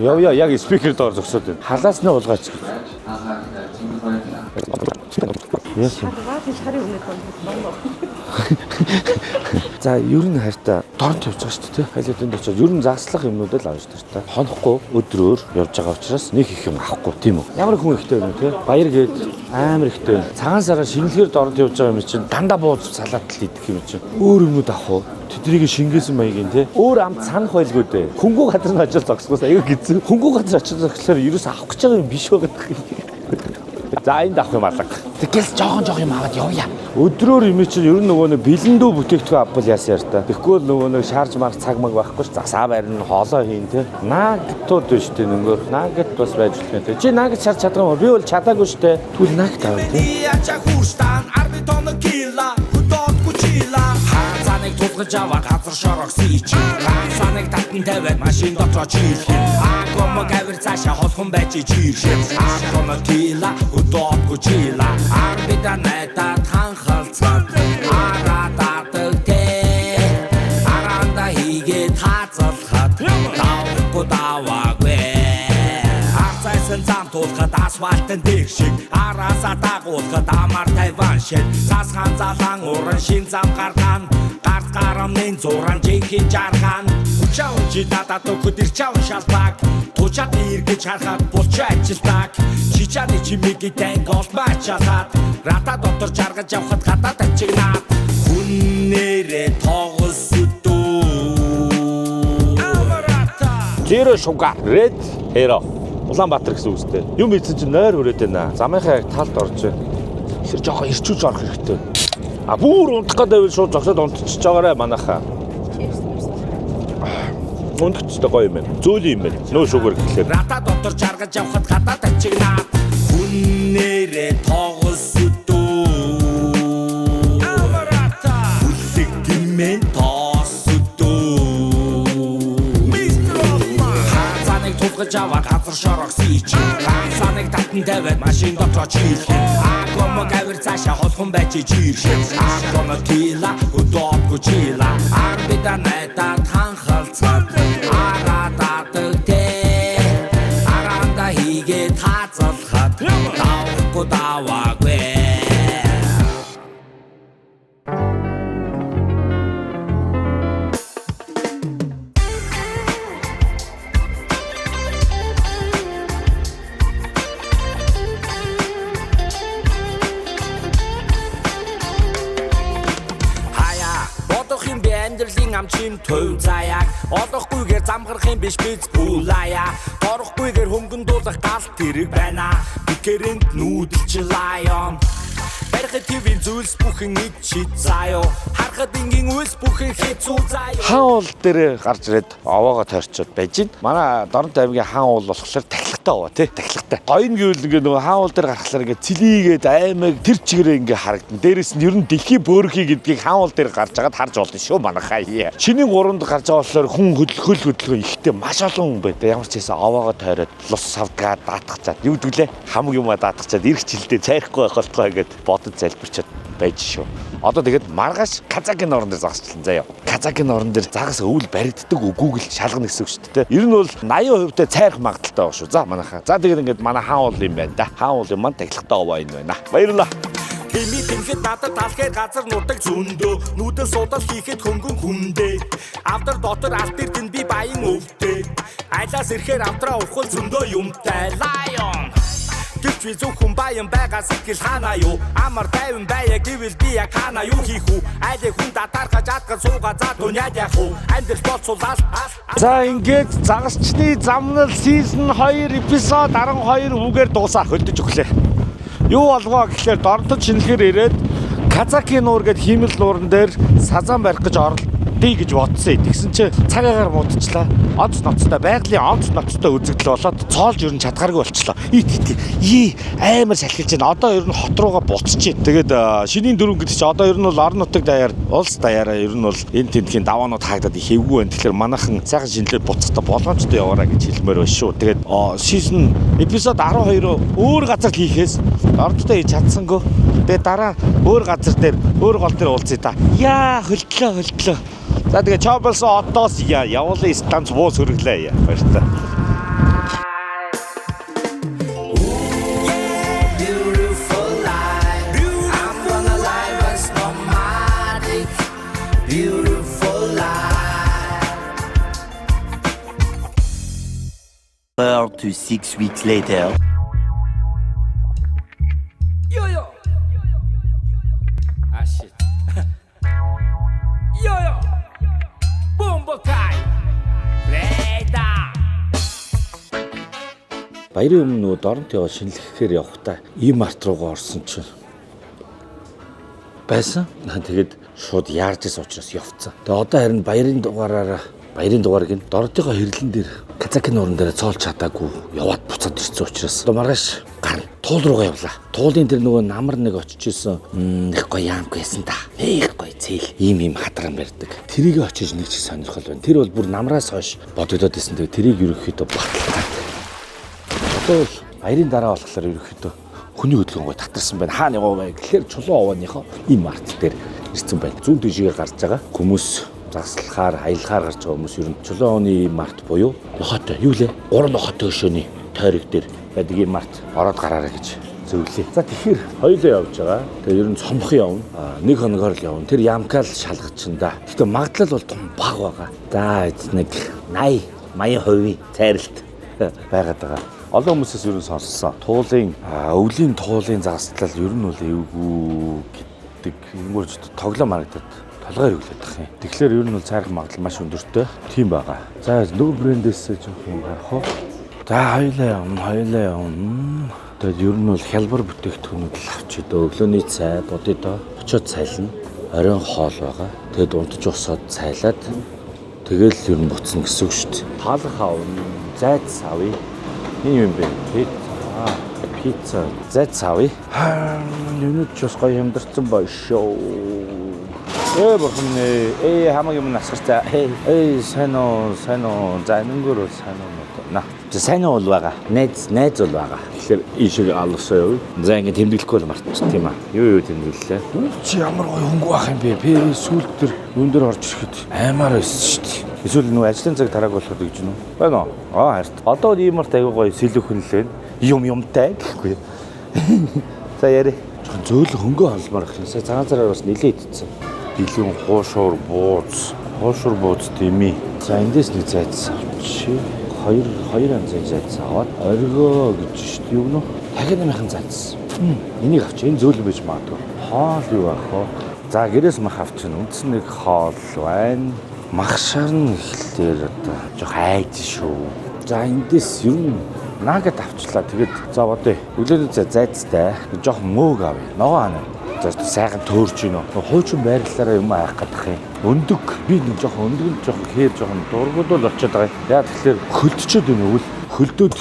Явъя яг спикер доор зогсоод байна. Халаасны уулгаач. Яасан. За ер нь хайртай дорнт явж байгаа шүү дээ. Хайлт энд очиод ер нь загслах юмнууд л авч таар та. Хонохгүй өдрөөр явж байгаа учраас нэг их юм авахгүй тийм үү. Ямар хүн ихтэй юм те. Баяр гээд амар ихтэй. Цагаан сараа шингэлгээр дорнт явж байгаа юм чинь дандаа бууз салаад л идэх юм чинь. Өөр юмнууд авах уу? Тэднийг шингээсэн маягийн те. Өөр амт санах байлгүй дээ. Хөнгөө газар нь очиж зогсгоос аяга гизэн. Хөнгөө газар очиж зогслоор ерөөс авах гэж байгаа юм биш байгаа юм. За энд авах юм алга. Тэгээс жоохон юм аваад явъя. Өдрөөр юм чинь ер нь нөгөө нэг бэлэндүү бүтээгдэхүүн авбал яасан яар та. Тэгэхгүй л нөгөө нэг шаарж марх цаг маг байхгүй ш. Засаа байрна хоолоо хийн те. Нагтууд байна штэ нөгөөр. Нагт бас байж болох те. Чи нагт шаарч чадах юм уу? Би бол чадаагүй штэ. Түл нагт авъя те. Хацаныг тулгаж аваад газар шорогсон ич. Хацаныг татан тавиад машин дотор чийлэх. Акомо гавэр цаашаа холхон байж чийлэх. Акомо тила удохгүй чила. Арбида найта танхалцаад. Аратадаг те. Аранда хийгээд хазалхад. Давхгүй даваагүй. Арцайсан зам тулхад асфальтын дээр шиг. Араасаа дагуулхад амар тайван шиг. Засхан залан уран шин зам гарган. Гарамын зуран жинхэнэ жарган. Учаа унжи дадад өгөхөд ирчаав шалбаг. Тучаад иргэж харахад булчаа ажилтаг. Чичааны чимээгийн танк олмаачаад. Рата дотор жаргаж явхад гадаад ачигнаад. Хүннэрээ тоглосдөө. Зеро шуга. Red Hero. Улаанбаатар гэсэн үгтэй. Юм ийцэн чинь нойр хүрээд байна. Замынхаа яг талд орж байна. Тэр жоохон ирчүүж орох хэрэгтэй. А бүр унтах гэдэг нь шууд зогсоод унтчихж байгаарэ манайхаа. Унтчихдаг гоё юм байна. Зөөлөн юм байна. Нөө шугар гэхлээр. Рата дотор жаргаж явхад гадаад ачигнаад. Хүннэрээ тоглосдөө. Амарата. Хүлэг гимэн тоосдөө. Хацаныг тулгаж аваад газар шорогсон ич. Хацаныг татан тавиад машин дотор чийлэх. Акомо гавэр цаашаа холхон байж чийлэх. Акомо тила удохгүй чила. Арбида найта танхалцаад. Аратадаг те. Аранда хийгээд хазалхад. Давхгүй даваагүй. Амчин төв заяаг олохгүйгээр замгарах юм биш биз бүлаяа орохгүйгээр хөнгөн дуулах галт тэрэг байна бикэрэнд нүүдэлч лайон барихад твийн зүйлс бүхэн ид чид заяо харахад ингийн үйлс бүхэн хэцүү заяо хаан уул дээр гарч ирээд овоогоо тойрчод байж гин манай Дорнот аймгийн хаан уул болохоор тахилгатай овоо тий тахилгатай гоё нь гэвэл ингээ нөгөө хаан уул дээр гарахлаар ингээ цэлийгээд аймаг тэр чигээрээ ингээ харагдана дээрээс нь ер нь дэлхийн бөөрхий гэдгийг хаан уул дээр гарч агаад харж болно шүү манайхаа шинийн 3-нд гарч байгаа болохоор хүн хөдөлгөөн ихтэй маш олон хүн байдаг ямар ч хэсэ овоогоо тойроод лус савдгаа даатгачаад юу гэдгэлээ хамаг юмаа даатгачаад ирэх жилдээ цайрахгүй байх болтгой гэд бодож залбирчаад байж шүү. Одоо тэгээд маргааш Казакийн орон дээр загасчлаа заяа. Казакийн орон дээр загас өвөл баригддаг үгүйг л шалгана гэсэн үг шүү дээ. Ер нь бол 80% цайрах магадaltaй баг шүү. За манайхаа. За тэгээд ингээд манай хаан уул юм байна да. Хаан уул юм маань тахилгатай овоо энэ байна. Баярлалаа. Хими тэмхэд надад талхаар газар нутаг зөндөө нүүдэл судал хийхэд хөнгөн хүндээ авдар дотор алтэр тэн би баян өвдөө айлаас ирэхээр авдраа ухвал зөндөө юмтай лайон Гэвч би зөвхөн баян байгаа сэтгэл хана юу амар тайван байя гэвэл би яг хана юу хийх үү айлын хүн татархаж атгах сууга за дүняд яах уу амьдрал болцуулаад за ингээд загасчны замнал season 2 эпизод 12 үгээр дуусаа хөлдөж өглөө юу болгоо гэхлээр Дорнотод шинэлгээр ирээд Казакийн нуур гээд хиймэл нууран дээр сазан барих гэж оролдъё гэж бодсон. Тэгсэн чинь цаг агаар муудчлаа. Онц ноцтой байгалийн онц ноцтой үзэгдэл болоод цоолж ер нь чадхааргүй болчихлоо. Амар салхилж байна. Одоо ер нь хот руугаа буцчих. Тэгээд шинийн дөрөв гэдэг чинь одоо ер нь бол орон нутаг даяар, улс даяараа ер нь бол энэ тентхийн даваанууд хаагдаад хэвгүй байна. Тэгэхээр манайхан сайхан шинэлээр буцахдаа болгоомжтой яваарай гэж хэлмээр байна шүү. Тэгээд season эпизод 12 өөр газар хийхээс ордтой хийж чадсангүй. Тэгээд дараа өөр газар дээр өөр гол дээр уулзъя та. хөлтлөө. За тэгээ чоболсон одоос явуулын станц буус хөрглөө. Баярлалаа. to 6 weeks later. Yo. Ah shit. Yo. Бомбокай. Лейда. Баярын өмнө нөгөө Доронтойгоо шинэлхэхээр явахдаа E-Mart руугаа орсон чинь байсан. Тэгээд шууд яарж исэн учраас явцсан. Тэгээд одоо харин баярын дугаар гин Доронтойгоо хэрлэн дээр Казакын нуурын дээр цоолж чадаагүй яваад буцаад ирсэн учраас одоо маргааш гарна. Туул руугаа явлаа. Туулын тэр нөгөө намар нэг очиж исэн. Их гоё яамк байсан та. Их гоё зээл. Ийм хадран барьдаг. Тэрийг очиж нэг ч сонирхол байна. Тэр бол бүр намраас хойш бодогдоод исэн. Тэгээд тэрийг ерөөхдөө баталгаа. Одоо бол баярын дараа болохоор ерөөхдөө хүний хөдөлгөөн татарсан байна. Хаана яваа вэ гэхээр чулуун овооныхоо E-Mart дээр ирсэн байна. Зүүн тийшээ гарч байгаа хүмүүс заслахаар, аялахаар гарч байгаа хүмүүс ер нь чулуун овооны E-Mart буюу нохотой. Юу лээ? 3 нохотой өшөөний тойрог дээр байдаг E-Mart ороод гараарай гэж зөвлөе. За тэгэхээр хоёулаа явж байгаа. Тэгээ ер нь цомхон явна. Нэг хоногоор л явна. Тэр ямкаал шалгачинда. Гэхдээ магадлал бол том баг байгаа. За нэг 80% цайралт байгаад байгаа. Олон хүмүүсээс ер нь сонссон. Туулын өвлийн туулын загаслал ер нь бол эвгүй гэдэг юмгүйч тоглоом харагдаад толгой хэрэглээд байгаа юм. Тэгэхээр ер нь бол цайрах магадлал маш өндөртэй. Тийм байгаа. За нөгөө брэндээс жоох юм гарах уу? За хоёлаа явна. Тэгээд ер нь бол хялбар бүтээгдэхүүнүүд л авчид өглөөний цай, бодидоо, очоод цайлна. Оройн хоол байгаа. Тэгээд унтаж усаад цайлаад тэгэл ер нь буцна гэсэн үг шүү дээ. Хаалга авна, зайц авъя. Энэ юм бэ? Пицца. Зайц авъя. Нүд ч бас гоё хямдарсан ба шоу. Бурхан хамаг юм насгарцаа. Сайн уу. За нэнгөр сайн уу. На. Сайн уу бол байгаа. Найз бол байгаа. Тэгэхээр ийшээ алгасаа явъя. За ингэ тэмдэглэхгүй бол мартчих тийм аа. Юу тэмдэглэлээ. Чи ямар гоё хөнгө байх юм бэ? Сүүлд төр юун дээр орж ирэхэд аймаар байсан шүү дээ. Эсвэл нөгөө ажлын цаг тарааг болоход гэж нү. Байна уу? Харт. Одоо E-Mart аягүй гоё сэлүүхэн л байна. Юмтай гэхгүй. За яри. Зөөлө хөнгөө холмоор их юм. Сая цагаан цараар бас нилээ идсэн. Билүүн хуушуур бууз дими. За эндээс нэг зайц авчи. Хоёр анзын зайц аваад оргоо гэж шүү дээ. Юу гэнэ? Дахин нэмхэн зайц. Энийг авч. Энэ зөөлөн байж магадгүй. Хоол юу авах вэ? За гэрээс мах авчин. Үндсэн нэг хоол байна. Махшаар нь ихлээр одоо жоох айж шүү. За эндээс ер нь нагад авчлаа. Тэгээд за бодъё. Өглөөний зайцтай жоох мөөг авъя. Ногоо хана. За сайхан төөрж гинөө. Хуучин байрлалаараа юм аах гэдэг юм. Өндөг. Би нэг жоох өндөг нь жоох хээр жоох дургуудл очиод байгаа. Яа тэгэхээр хөлдчөөд байна уу? Хөлдөөд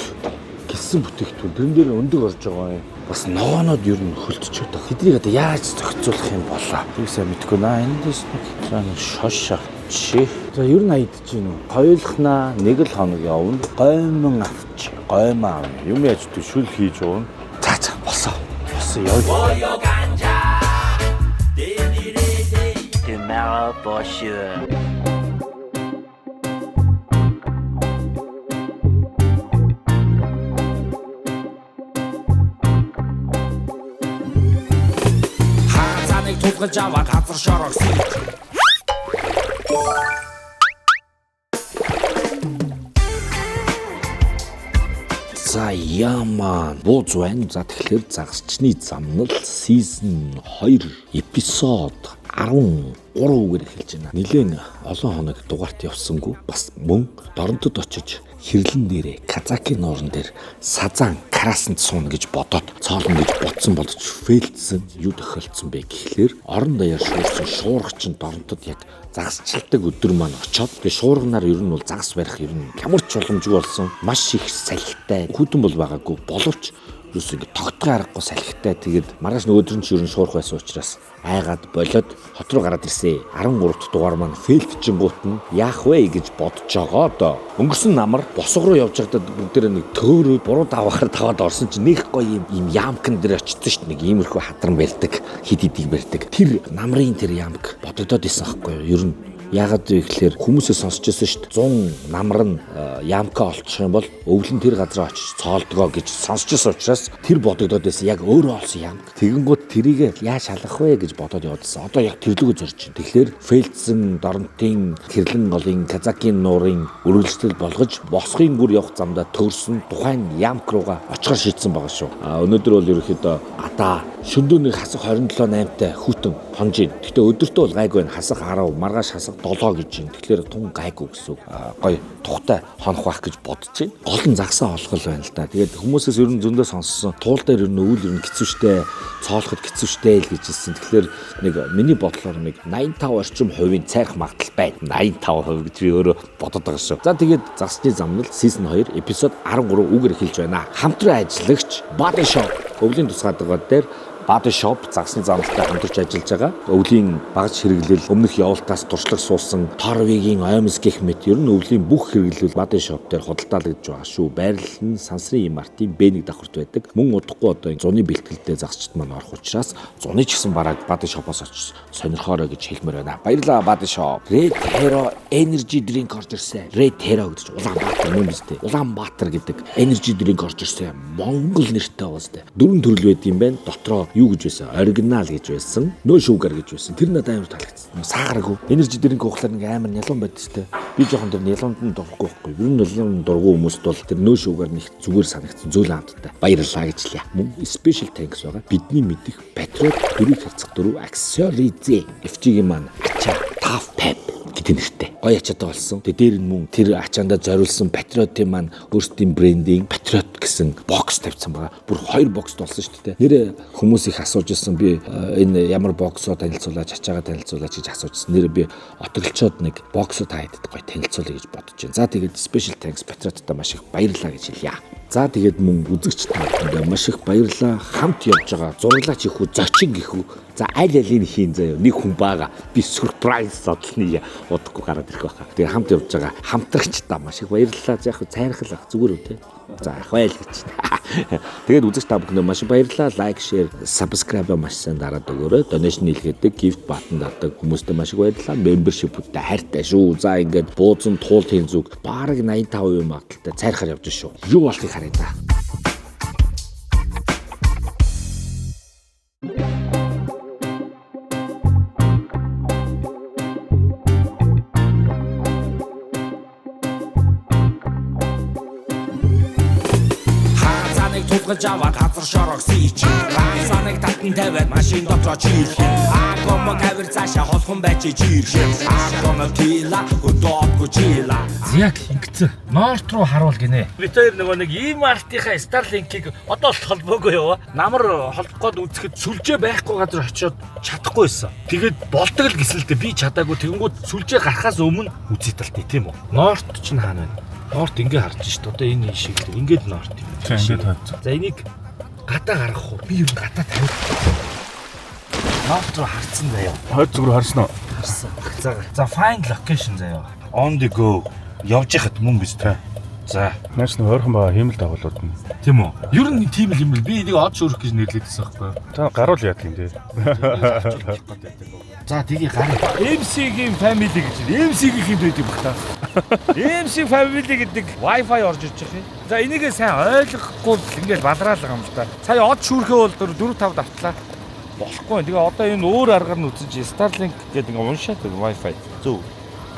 гисэн бүтээгдэхүүн. Тэрэн дээр өндөг орж байгаа юм. Бас ногоонод ер нь хөлдчөөд байгаа. Тэднийг одоо яаж зохицуулах юм болоо. Тэгсээ мэдгүй наа. Эндээс нэг шош авчи. За ер нь аядж гин үү? Хоёулахнаа нэг л хоног явна. Гоймон авчи. Гоймоо авна. Юм яаж төшөл хийж уун. За босоо явъя. Tomorrow for sure. Хацаныг тулгалж аваад газар шорогсон. За ямаа бууз байна. За тэгэхээр загасчны замнал season 2 эпизод 13-гээр эхэлж байна. Нилээн олон хоног дугаарт явсангүй бас мөн Доронтод очиж хэрлэн дээрээ Казакын нуурын дээр сазан карасанд суuna гэж бодоод цоолно гэж бодсон боловч фейлдсэн юу тохиолдсон бэ гэхлээр орон даяар шуурсан шуургач нь Доронтод яг загасчилдаг өдөр маань очоод тэгээ шуурганаар ер нь бол загас барих ер нь хямарч боломжгүй болсон. Маш их салхитай хүдэн бол байгаагүй боловч юус ингэ тогтгой аргагүй салхитай тэгээд маргааш нөгөөдөр нь ч ер нь шуурх байсан учраас айгаад болоод хот руу гараад ирсэн. 13 дугаар маань фейлдчихэнгуут нь яах вэ гэж бодож байгаа доо. Өнгөрсөн намар босго руу явж байхдаа бүгдээ нэг төөрөө буруу давахаар таваад орсон чинь нэг гоё юм ямкан дээр очсон шүү дээ. Нэг иймэрхүү хадран барьдаг, хид хидийг барьдаг. Тэр намрын тэр ямк бодогдоод исэн байхгүй юу? Ер нь Яагаад вэ гэхээр хүмүүсээ сонсч байсан шүү дээ. 100 намар нь ямка олчих юм бол өвлөн тэр газар очиж цоолдгоо гэж сонсч байсан учраас тэр бодогдоод байсан яг өөрөө олсон ямк. Тэгэнгүүт тэрийг яаж шалгах вэ гэж бодоод явуулсан. Одоо яг тэрлэгөө зорж байна. Тэгэхээр Фельдсэн, Доронтын, Хэрлэн голын, Казакийн нуурын үргэлжлэл болгож Босхын гүр явах замдаа төрсөн тухайн ямк руугаа очихоор шийдсэн байгаа шүү. Өнөөдөр бол ерөөхдөө гадаа шөндөөний хасах 27-8-тай хүтэн хонжин. Гэхдээ өдөртөө бол гайгүй байна. Хасах 10, маргааш хасах 7 гэж юм. Тэгэхээр тун гайгүй гэсэн үг. Гой тухтай хонох байх гэж бодож байна. Гол нь загсаа олгол байна л да. Тэгээд хүмүүсээс ер нь зөндөө сонссон. Туул дээр ер нь өвөл ер нь хэцүү штэй, цоолоход хэцүү штэй л гэж хэлсэн. Тэгэхээр нэг миний бодлоор нэг 85 орчим хувийн цайрах магадлал байна. 85% гэж би өөрөө бодод байгаа шүү. За тэгээд загсны замнал season 2 эпизод 13 үгээр эхэлж байна. Хамтран ажиллагч Body Shop өвлийн тусгаадагаар дээр Body Shop загсны замналтай хамтарч ажиллаж байгаа. Өвлийн багаж хэрэглэл өмнөх явуултаас туршлага суулсан Торвигийн Оймс гэх мэт ер нь өвлийн бүх хэрэглэл Body Shop дээр худалдаалагдж байгаа шүү. Байрлал нь Сансрын Мартин Б1 давхарт байдаг. Мөн удахгүй одоо зуны бэлтгэлтэй загсчд маань орох учраас зуны ч гэсэн бараг Body Shop-оос очиж сонирхоорой гэж хэлмээр байна. Баярлалаа Body Shop. Red Hero Energy Drink орж ирсэн. Red Hero гэдэг чинь Улаанбаатар юм биз дээ. Улаанбаатар гэдэг Energy Drink орж ирсэн. Монгол нэртэй уус дээ. 4 төрөл байд юм байна. Дотроо юу гэж байсан? Оригинал гэж байсан. Нөө шүүгэр гэж байсан. Тэр надад амар таалагдсан. Саагааргүй. Энержи дринк уухлаар нэг амар нялуун байдаг тест. Би жоохон тэр нялуунд нь дурахгүй байхгүй. Ер нь нялуун дургүй хүмүүст бол тэр нөө шүүгэр нэг зүгээр санагдсан. Зөөлөн хамттай. Баярлалаа гэж хэлье. Мөн special thanks байгаа. Бидний мэдих Patriot 4/4 Axel-Z FG-ийн маань ачаа Tough Pep гэдэг нэртэй. Гоё ачаатай болсон. Тэгээ дээр нь мөн тэр ачаандаа зориулсан Patriot-ийн маань өөрсдийн брендинг Patriot гэсэн бокс тавьсан байгаа. Бүр 2 бокс болсон шүү дээ. Нэрээ хүмүүс их асууж ирсэн. Би энэ ямар боксоо танилцуулаач, ачаагаа танилцуулаач гэж асуужсэн. Нэрээ би отоглчоод нэг боксоо таадад гоё танилцуулъя гэж бодож байна. За тэгээд special thanks Patriot-та маш их баярлалаа гэж хэлье. За тэгээд мөн үзэгч танд маш их баярлалаа. Хамт явж байгаа зураглаач их үү, зочин гэх үү. За аль алийг хийн заяа. Нэг хүн байгаа. Би surprise содлны удахгүй гараад ирэх байхаа. Тэгээд хамт явж байгаа хамтрагчдаа маш их баярлалаа. За яг цайрхал ах зүгээр үү те. За баял гэж. Тэгээд үзэгч та бүхэнд маш их баярлалаа. Лайк, share, subscribe маш сайн дараад өгөөрэй. Donation хийлгээдэг, gift button дадаг хүмүүстээ маш их баярлалаа. Membership-үүдтэй хайртай шүү. За ингээд бууцан туул хийн зүг бараг 85% магадaltaй цайрхаар явж шүү. Юу болтыг харъя да. Тулгаж аваад хазар шорог сийч. Саныг татан тавиад машин дотроо чийлх. Агомо кавер цаашаа холхон байж чийлх. Агомо тила хөдөөгүй чила. Яг ингэсэн. Норт руу харуул гинэ. Би тэр нөгөө нэг ийм артынхаа Starlink-ийг одоо л холбоогүй яваа. Намар холбох гээд үзэхэд сүлжээ байхгүй газар очиод чадахгүй байсан. Тэгээд болдог л гэсэлдээ би чадаагүй. Тэгэнгүүт сүлжээ гарахаас өмнө үзээдэлтэй тийм үү? Норт ч хаана байна? Норт ингээ харж шít. Одоо энэ шиг л ингээд норт юм. Ингээд тавьчих. За энийг гадаа гаргах уу? Би юу гадаа тавих. Норт руу харцсан заяа. Хойд зүг рүү харсан уу? Харсан. За find location заяа. On the go. Явж яхад мөн биз дээ. За, наач нэг ойрхон байгаа хиймэл дагуулууд нь. Тийм үү? Ер нь тийм л юм бэл. Би энийг од шүүрэх гэж нэрлэдсэн байхгүй юу? Та гаруул яадаг юм дээ. За, тгий гараа. MC-гийн family гэж. MC-гийн хэд байдаг бах та. MC family гэдэг Wi-Fi орж иж байгаа юм. За, энийгээ сайн ойлгохгүй л ингээд бадраалга юм л та. Сая од шүүрхээ бол 4-5 давтлаа. Болохгүй. Тэгээ одоо энэ өөр аргаар нь үзэж Starlink гэдэг ингээд уншаад Wi-Fi. Зөв.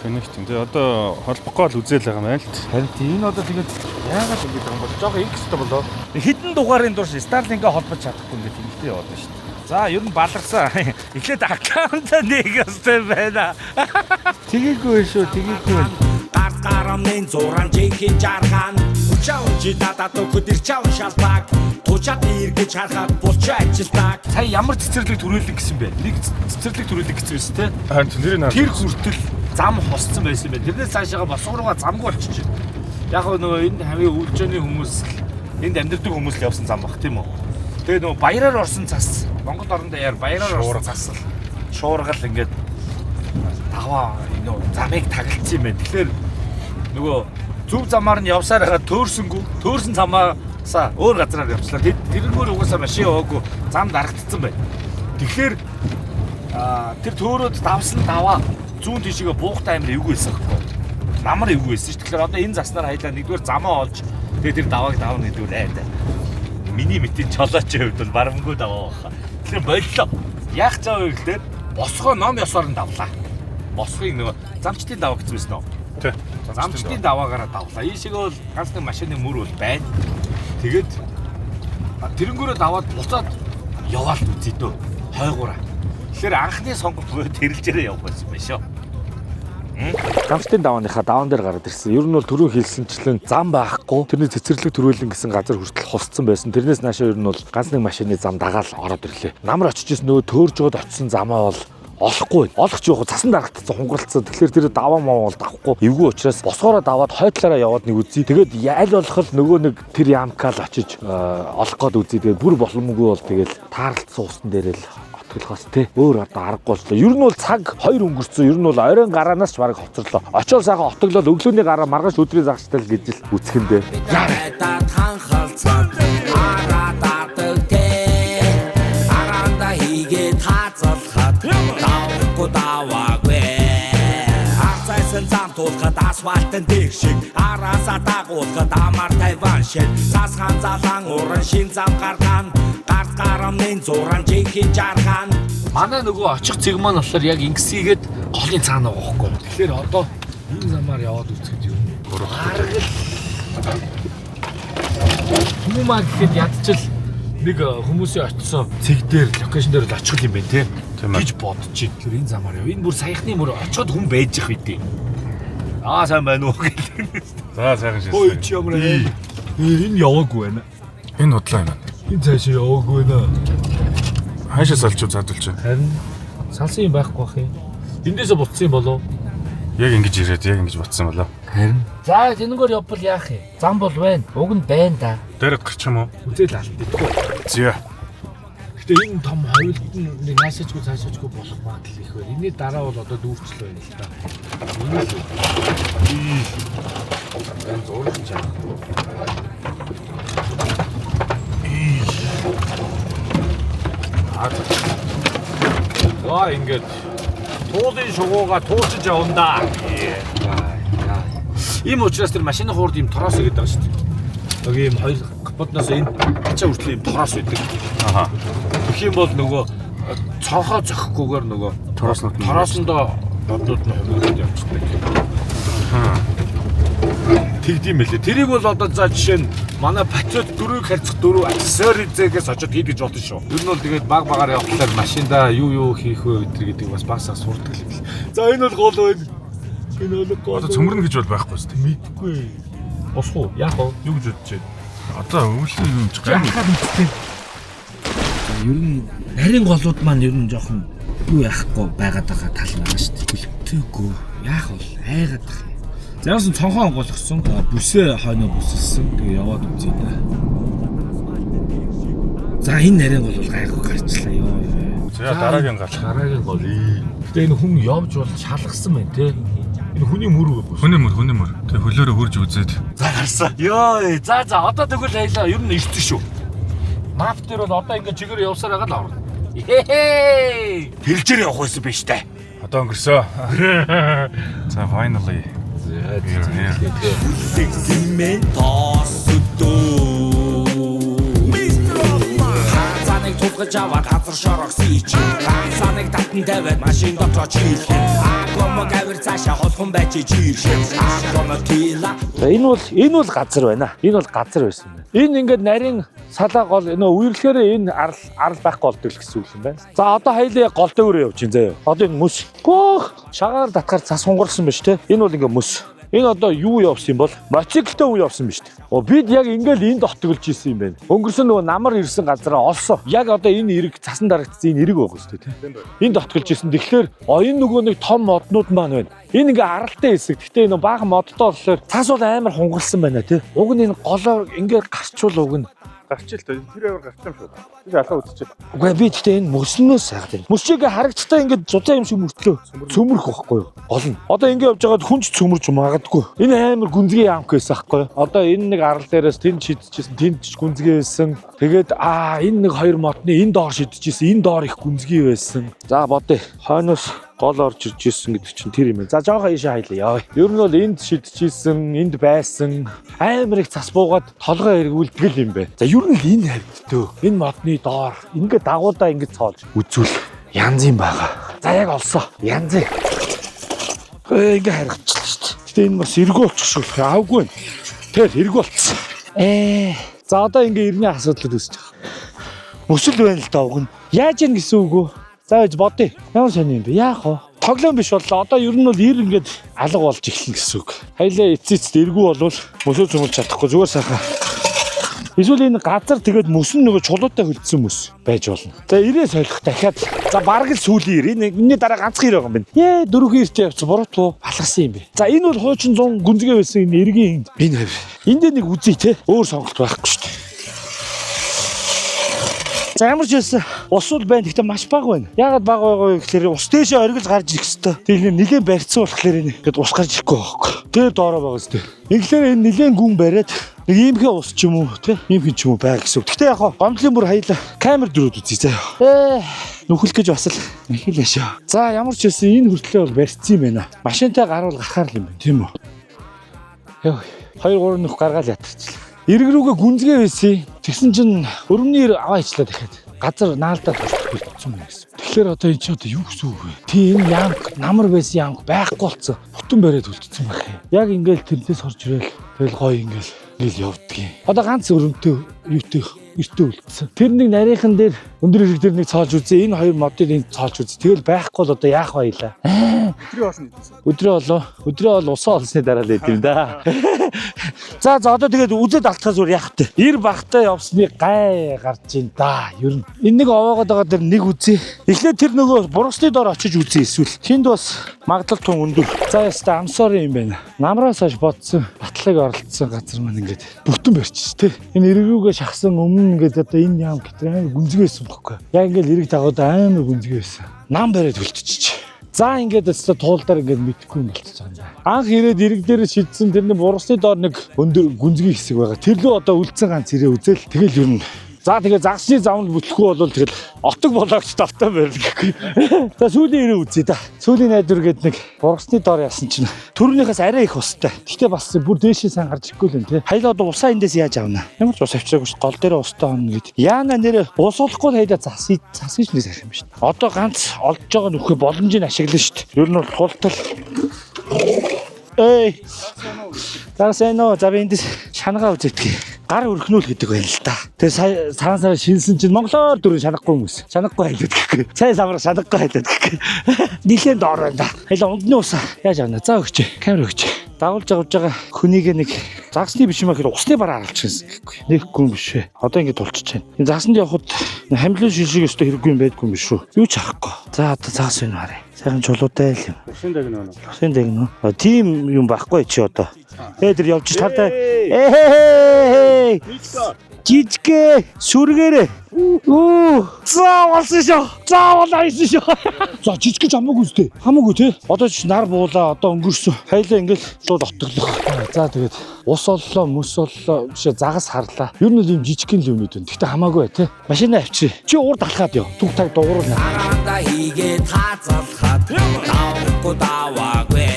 Connect юм. Тэгээ одоо холбохгүй л үзэл байгаа юм байна л. Харин энэ одоо тэгээд яагаад ингэж байгаа юм бол жоохон X-тэй болоо. Хэдэн дугаарын турш Starlink-гээ холбож чадахгүй ингээд тэмдэлтэй яваад байна шүү дээ. За ер нь баларсан. Эхлээд аккаунт нэг өстэй байна. Тэгээгүй шүү, тэгээгүй. Гаргарамын зуран жинхэнэ жарган. Учаа чи дадад өдөр чав шалбаг. Тучаад иргэж харахад булчаа ажилтаг. Сая ямар цэцэрлэг төрүүлэн гэсэн бэ? Нэг цэцэрлэг төрүүлэн гэсэн биз дээ. Харин тэрийг тэр хүртэл зам хосцсон байсан юм байна. Тэрнээс цаашаага босгоо руугаа замгүй болчихж байна. Яг нөгөө энэ хавийн үйлчээний хүмүүс энд амьдардаг хүмүүс л явсан зам баг тийм үү? Тэгээ нөгөө баяраар орсон цас Монгол орондоо яар баяраар орсон цас л шуургал ингээд таваа нөгөө замыг таглалцсан юм байна. Тэгэхээр нөгөө зөв замаар нь явсаар хагаад төөрсөн замаасаа өөр газараар явчлаа. Тэрнгээр угаасаа машин яваагүй зам дарагдсан байна. Тэгэхээр тэр төөрөөд давсан даваа зүүн тийшээ буухтай амир эвгүй байсан гэхгүй. Намар эвгүй байсан ш. Тэгэхээр одоо энэ заснаар хайлаа нэгдүгээр замаа олж тэгээд тэр давааг давна гэдгээр айдаа. Миний мэтийн чолоочийн хувьд бол барамгүй даваа баха. Тэгэхээр боллоо. Яах цаа вэ гэхээр босгоо ном ёсоор нь давлаа. Босгыг нөгөө замчтын даваа гэсэн юм уу? Тий. Замчтын даваагаараа давлаа. Ийшээ бол ганц нэг машины мөр бол байна. Тэгээд тэрэнгүүрээ даваад буцаад яваалт үзье дөө. Хойгоораа. Тэгэхээр анхны сонголт буюу тэрэлжээрээ явах байсан юм шүү. Замчтын давааныхаа даваан дээр гараад ирсэн. Ер нь бол түрүү хэлсэнчлэн зам байхгүй. Тэрний цэцэрлэг төрүүлэн гэсэн газар хүртэл хусцсан байсан. Тэрнээс наашаа ер нь бол ганц нэг машины зам дагаал ороод ирлээ. Намар очиж ирсэн нөгөө төөрж жоод очисон замаа бол олохгүй. Олох жоох цасан дарагтсан хунгарлцсан. Тэгэхээр тэр даваа маа бол давахгүй. Эвгүй учраас босгоороо даваад хойдлаараа яваад нэг үзье. Тэгээд аль болох нөгөө нэг тэр ямкал очиж олох гээд үзье. Тэгээд бүр боломгүй бол тэгээд таарлцсан усtan дээр л отголохоос тий. Өөр одоо аргагүй боллоо. Ер нь бол цаг 2 өнгөрцөн. Ер нь бол оройн гараанаас ч бараг хоцорлоо. Очоод сайхан отголоод өглөөний гараа маргааш өдрийн загштай л гэж л үцгэндээ. Тулхад асфальтын дэг шиг араасаа дагуулхад амар тайван шиг цасхан залан уран шин зам гарган гарт гарамын зуран жинхэнэ жарган манай нөгөө очих цэг маань болохоор яг ингэсийгээд голын цаана байгаа байхгүй. Тэгэхээр одоо энэ замаар яваад үзэхэд юу харгал хүмүүс гэхэд ядчил нэг хүмүүсийн очисон цэг дээр локейшн дээр л очих юм байна те гэж бодчих. Тэр энэ замаар яв. Энэ бүр саяхны мөр очиод хүн байж их үдээ. Аа сайн байна уу гэдэг. За сайхан шээ. Ой чи ямар энэ яваагүй байна. Энэ худлаа юм. Энэ цаашаа яваагүй байна. Хаашаа салчуу задулж байна. Харин салсан юм байхгүй бах юм. Эндээсээ буцсан юм болов? Яг ингэж ирээд яг ингэж буцсан болоо. Харин. За тэнгээр явбал яах юм? Зам бол байна. Уг нь байна да. Дээрээ гарчих юм уу? Үзэл алддаггүй. Зя. Гэтэ энэ том хойлт нь нэг наашаачгүй цаашаачгүй болох магадлал их байна. Энэний дараа бол одоо дүүрчлээ байна л та. Энэ зурж чам. Ингээд туулын шугууга туучиж явна. Ийм учраас тэр машины хуурд ийм тороос игээд байгаа шүү дээ. Нэг ийм хоёр капотноос энэ ачаа хүртэл ийм тороос байдаг. Аха. Тэгэх юм бол нөгөө цонхоо зохихгүйгээр нөгөө тороосондоо бодууд нь хөнгөлөд явчихдаг. Тэгдэм мэлээ. Тэрийг бол одоо за жишээ нь манай патриот 4-ийг харьцах 4 аксессуаризээс очоод хийдэж болно шүү. Ер нь бол тэгээд баг багаар явахлаар машиндаа юу хийх вэ гэдэг бас багсаа сурдаг юм бэл. За энэ бол гол байна. Энэ бол гол. Одоо цөмөрнө гэж бол байхгүй шүү дээ. Мэдгүй. Босх уу? Яах вэ? Юу гэж бодож байна? Одоо өвлөн юм ч гай. Ер нь нарийн голууд маань ер нь жоохон юу яахгүй байгаад байгаа тал байгаа шүү дээ. Хүлэгтэйгүй. Яах вэ? Айгаад байгаа. Заасан цонхоо онгойлгосон. Бүсээ хойноо бүсэлсэн. Тэгээ яваад үзье да. За энэ нарийн гол бол гайгүй гарчлаа ёо. За дараагийн гал. Дараагийн гол. Гэтэ энэ хүн явж бол шалгасан байна те. Энэ хүний мөр үү? Хүний мөр. Тэг хөлөөрөө хурж үзээд. За гарсан. Ёо. За одоо тэгвэл хайлаа. Ер нь ирсэн шүү. Мап дээр бол одоо ингэ чигээр явсаар байгаа л авна. Хэлжээр явах байсан биз дээ. Одоо өнгөрсөө. За finally. Хацаныг тулгаж аваад газар шорогсон ич. Хацаныг татан тавиад машин дотор чийлэх. Агомо гавэр цаашаа холхон байж чийлэх. Агомо тила. Энэ бол газар байна. Энэ бол газар байсан байна. Энэ ингээд нарийн салаа гол нөө үерлэхээр энэ арал байхгүй болдог гэсэн үг юм байна. За одоо хайлаа гол дөөрөө явж чинь заяа. Одоо энэ мөс. Гөөх шагаар татгаар цас хунгарсан байна шүү те. Энэ бол ингээд мөс. Энэ одоо юу явсан юм бол мотоциклтэй үе явсан биз дээ. Бид яг ингээл энд отголж исэн юм байна. Өнгөрсөн нөгөө намар ирсэн газараа олсон. Яг одоо энэ эрэг цасан дарагдсан энэ эрэг байгаа шүү дээ. Энд отголж исэн. Тэгэхээр энэ нөгөө нэг том моднууд маань байна. Энэ ингээ аралтай хэсэг. Гэтэ энэ баахан модтой болохоор цас бол амар хунгарсан байна тий. Уг нь энэ голоор ингээ гарчвал уг нь гарчил та тэр аваар гарч юм шүү. Би алхаа үзчихэл. Үгүй би тэгтээ энэ мөснөөс сайгаад байна. Мөсчийг харагчтай ингээд зузаан юм шиг мөртлөө. Цөмөрөх байхгүй юу? Гол нь. Одоо ингээд явж байгаад хүн ч цөмөрж магадгүй. Энэ амар гүнзгий ямк байсан байхгүй юу? Одоо энэ нэг арал дээрээс тэнд шидчихсэн, тэнд ч гүнзгий байсан. Тэгээд энэ нэг хоёр модны энэ доор шидчихсэн, энэ доор их гүнзгий байсан. За бодъё. Хойноос гол орж ирж ирсэн гэдэг чинь тэр юм. За жоохон ийшээ хайлаа. Ер нь бол энд шидчихсэн, энд байсан амар их цас буугаад толгой эргүүлдэг юм бэ. За ер нь энэ хавьдтөө. Энэ модны доор ингээд дагуулдаа ингээд цоолж үзүүл. Янз юм байгаа. За яг олсоо. Янз. Ингээ харгачлаа шүү дээ. Гэтэ энэ бас эргүү болчих шүү. Аавгүй байна. Тэгэл эргүү болцсон. За одоо ингээ ирний асуудал үүсэж байгаа. Өсөл байна л да уг нь. Яаж яах гэсэн үг үү? За байж бодъё. Ямар сони юм бэ? Яах вэ? Тоглоом биш боллоо. Одоо ер нь бол ир ингээд алга болж эхэлнэ гэсэн үг. Хоёлаа эцэцэд эргүү болвол мөсөө цөмөлж чадахгүй зүгээр сайхан. Эсвэл энэ газар тэгээд мөсөн нөгөө чулуутай хөлдсөн мөс байж болно. За ирээ солих дахиад. За бараг л сүүлийн ир. Энэний дараа ганцхан ир байгаа юм байна. Дөрөвхөн иртэй явц буруутгүй балгасан юм бэ. За энэ бол хуучин 100 гүнзгий байсан энэ эргийн энэ хав. Энд нэг үзье те. Өөр сонголт байхгүй шүү дээ. За ямар ч байсан ус бол байна. Гэхдээ маш бага байна. Яагаад бага байгаа вэ гэхээр ус дээшээ оргил гарч ирэх хэвээр. Тэгээд нэлээд барьцсан болохоор ингээд ус гарч ирэхгүй байхгүй. Тэгээд доороо байгаа зү. Ингээр энэ нэлээд гүн бариад нэг иймхэн ус ч юм уу тий иймхэн ч юм уу байг гэсэн үг. Гэхдээ яг хоо гомдлын бүр хаяла камер дөрөд үзье заяа. Нүхэл гэж бас л ихэлээ шүү. За ямар ч байсан энэ хүртлээ бол барьцсан юм байна. Машинтай гарвал гарахаар л юм байна тийм үү. Йоо 2 3 нөх гаргаал ятарчлаа. Ирэг рүүгээ гүнзгий байсан. Тэгсэн чинь өрөмний аваа ичлээ дахиад. Газар наалдаад болчихсон юм гэсэн. Тэгэхээр одоо энэ ч одоо юу гэсэн үг вэ? Тийм ямк намар байсан ямк байхгүй болцсон. Бүтэн бариад үлдсэн байх юм. Яг ингээл тэрнээс орж ирэл. Тэгэл гоё ингээл явдгийн. Одоо ганц өрөмтэй юутэй эртөө үлдсэн. Тэр нэг нарийнхан дээр өндөр ирэг дээр нэг цоолж үзье. Энэ хоёр модыг энэ цоолж үзье. Тэгэл байхгүй бол одоо яах байлаа. Өдрөө бол усаа олсны дараа л идэв да. За одоо тэгээд үзээд алтхаа зүгээр яах вэ? Ир багтаа явсны гай гарч ин да. Ер нь энэ нэг овоогоод байгаа дээр нэг үзье. Эхлээд тэр нөгөө бургасны доор очиж үзье эсвэл. Тэнд бас магадлал тун өндөр. За яста амсорын юм байна. Намраас хойш бодсон батлагыг оролцсон газар маань ингээд бүтэн барьчих тий. Энэ ирэг рүүгээ шахсан өмнө ингээд одоо энэ яам гэдэг амар гүнзгий байсан бохоггүй. Яг ингээд ирэг дагууд амар гүнзгий байсан. Нам бариад үлдчихэж. За ингээд өстө туулдаар ингээд мэдхгүй юм болчихж байгаа юм байна. Анх ирээд ирэг дээр шидсэн тэрний бургасны доор нэг өндөр гүнзгий хэсэг байгаа. Тэр лөө одоо үлдсэн ганц ирээ үзэл тэгэл ер нь. За тэгээ загсны замд бүтлэхгүй бол тэгэл отог болоогч тавтай байл гэхгүй. За сүүлийн ирээ үзье да. Сүүлийн найдвар гээд нэг бургасны доор яасан чинь төрөнийхөөс арай их устай. Гэхдээ бас бүр дээшээ сан гарч ирэхгүй л юм тий. Хайлаа одоо усаа эндээс яаж авна? Ямар ч ус авчираагүй гол дээр устай хонно гэд. Яана нэрээ ус олохгүй хайлаа засаж нэг сах юм шүү дээ. Одоо ганц олж байгаа нөхөө боломжийг ашиглана шүү дээ. Ер нь бол тултал. За би эндээс шанагаа үзээдгээ. Гар өрхнүүл гэдэг байна л да. Тэгээ сараа шинсэн чинь монголоор дөрөв шанахгүй хүмүүс. Шанахгүй хайлаад гэхгүй. Цай самар шанахгүй хайлаад гэхгүй. Нилээн доор байна да. Хайлаа ундны усаа яаж авна? За өгч. Камер өгч. Дагуулж байгаа хүнийг нэг загсны биш юм ахээр усны бараа харуулчихсан гэхгүй. Нэг гүн биш ээ. Одоо ингэ тулчиж байна. Энэ загсанд явхад хамлын шишиг өстө хэрэггүй юм байдгүй юм биш үү? Юу ч харахгүй. За одоо загс байна харъя. Сайхан чулуутай л юм. Усын дагнаа. Усын дагнаа. Тийм юм байхгүй чи одоо. Тэр явж таартай. Жижиг сүргээрээ. Заавалсан шүү. Заавал айсан шүү. За жижиг ч хамаагүй үстэй. Хамаагүй тий. Одоо ч нар буулаа, одоо өнгөрсөн. Хайлаа ингээл шууд оттоглох. За тэгээд ус оллоо, мөс оллоо, бишээ загас харлаа. Ер нь л юм жижиг л юмнууд байна. Гэхдээ хамаагүй тий. Машинаа авчирээ. Чи урд алхаад яв. Түг таг дуурна. Аранда хийгээ таацалхаад давхгүй даваагүй.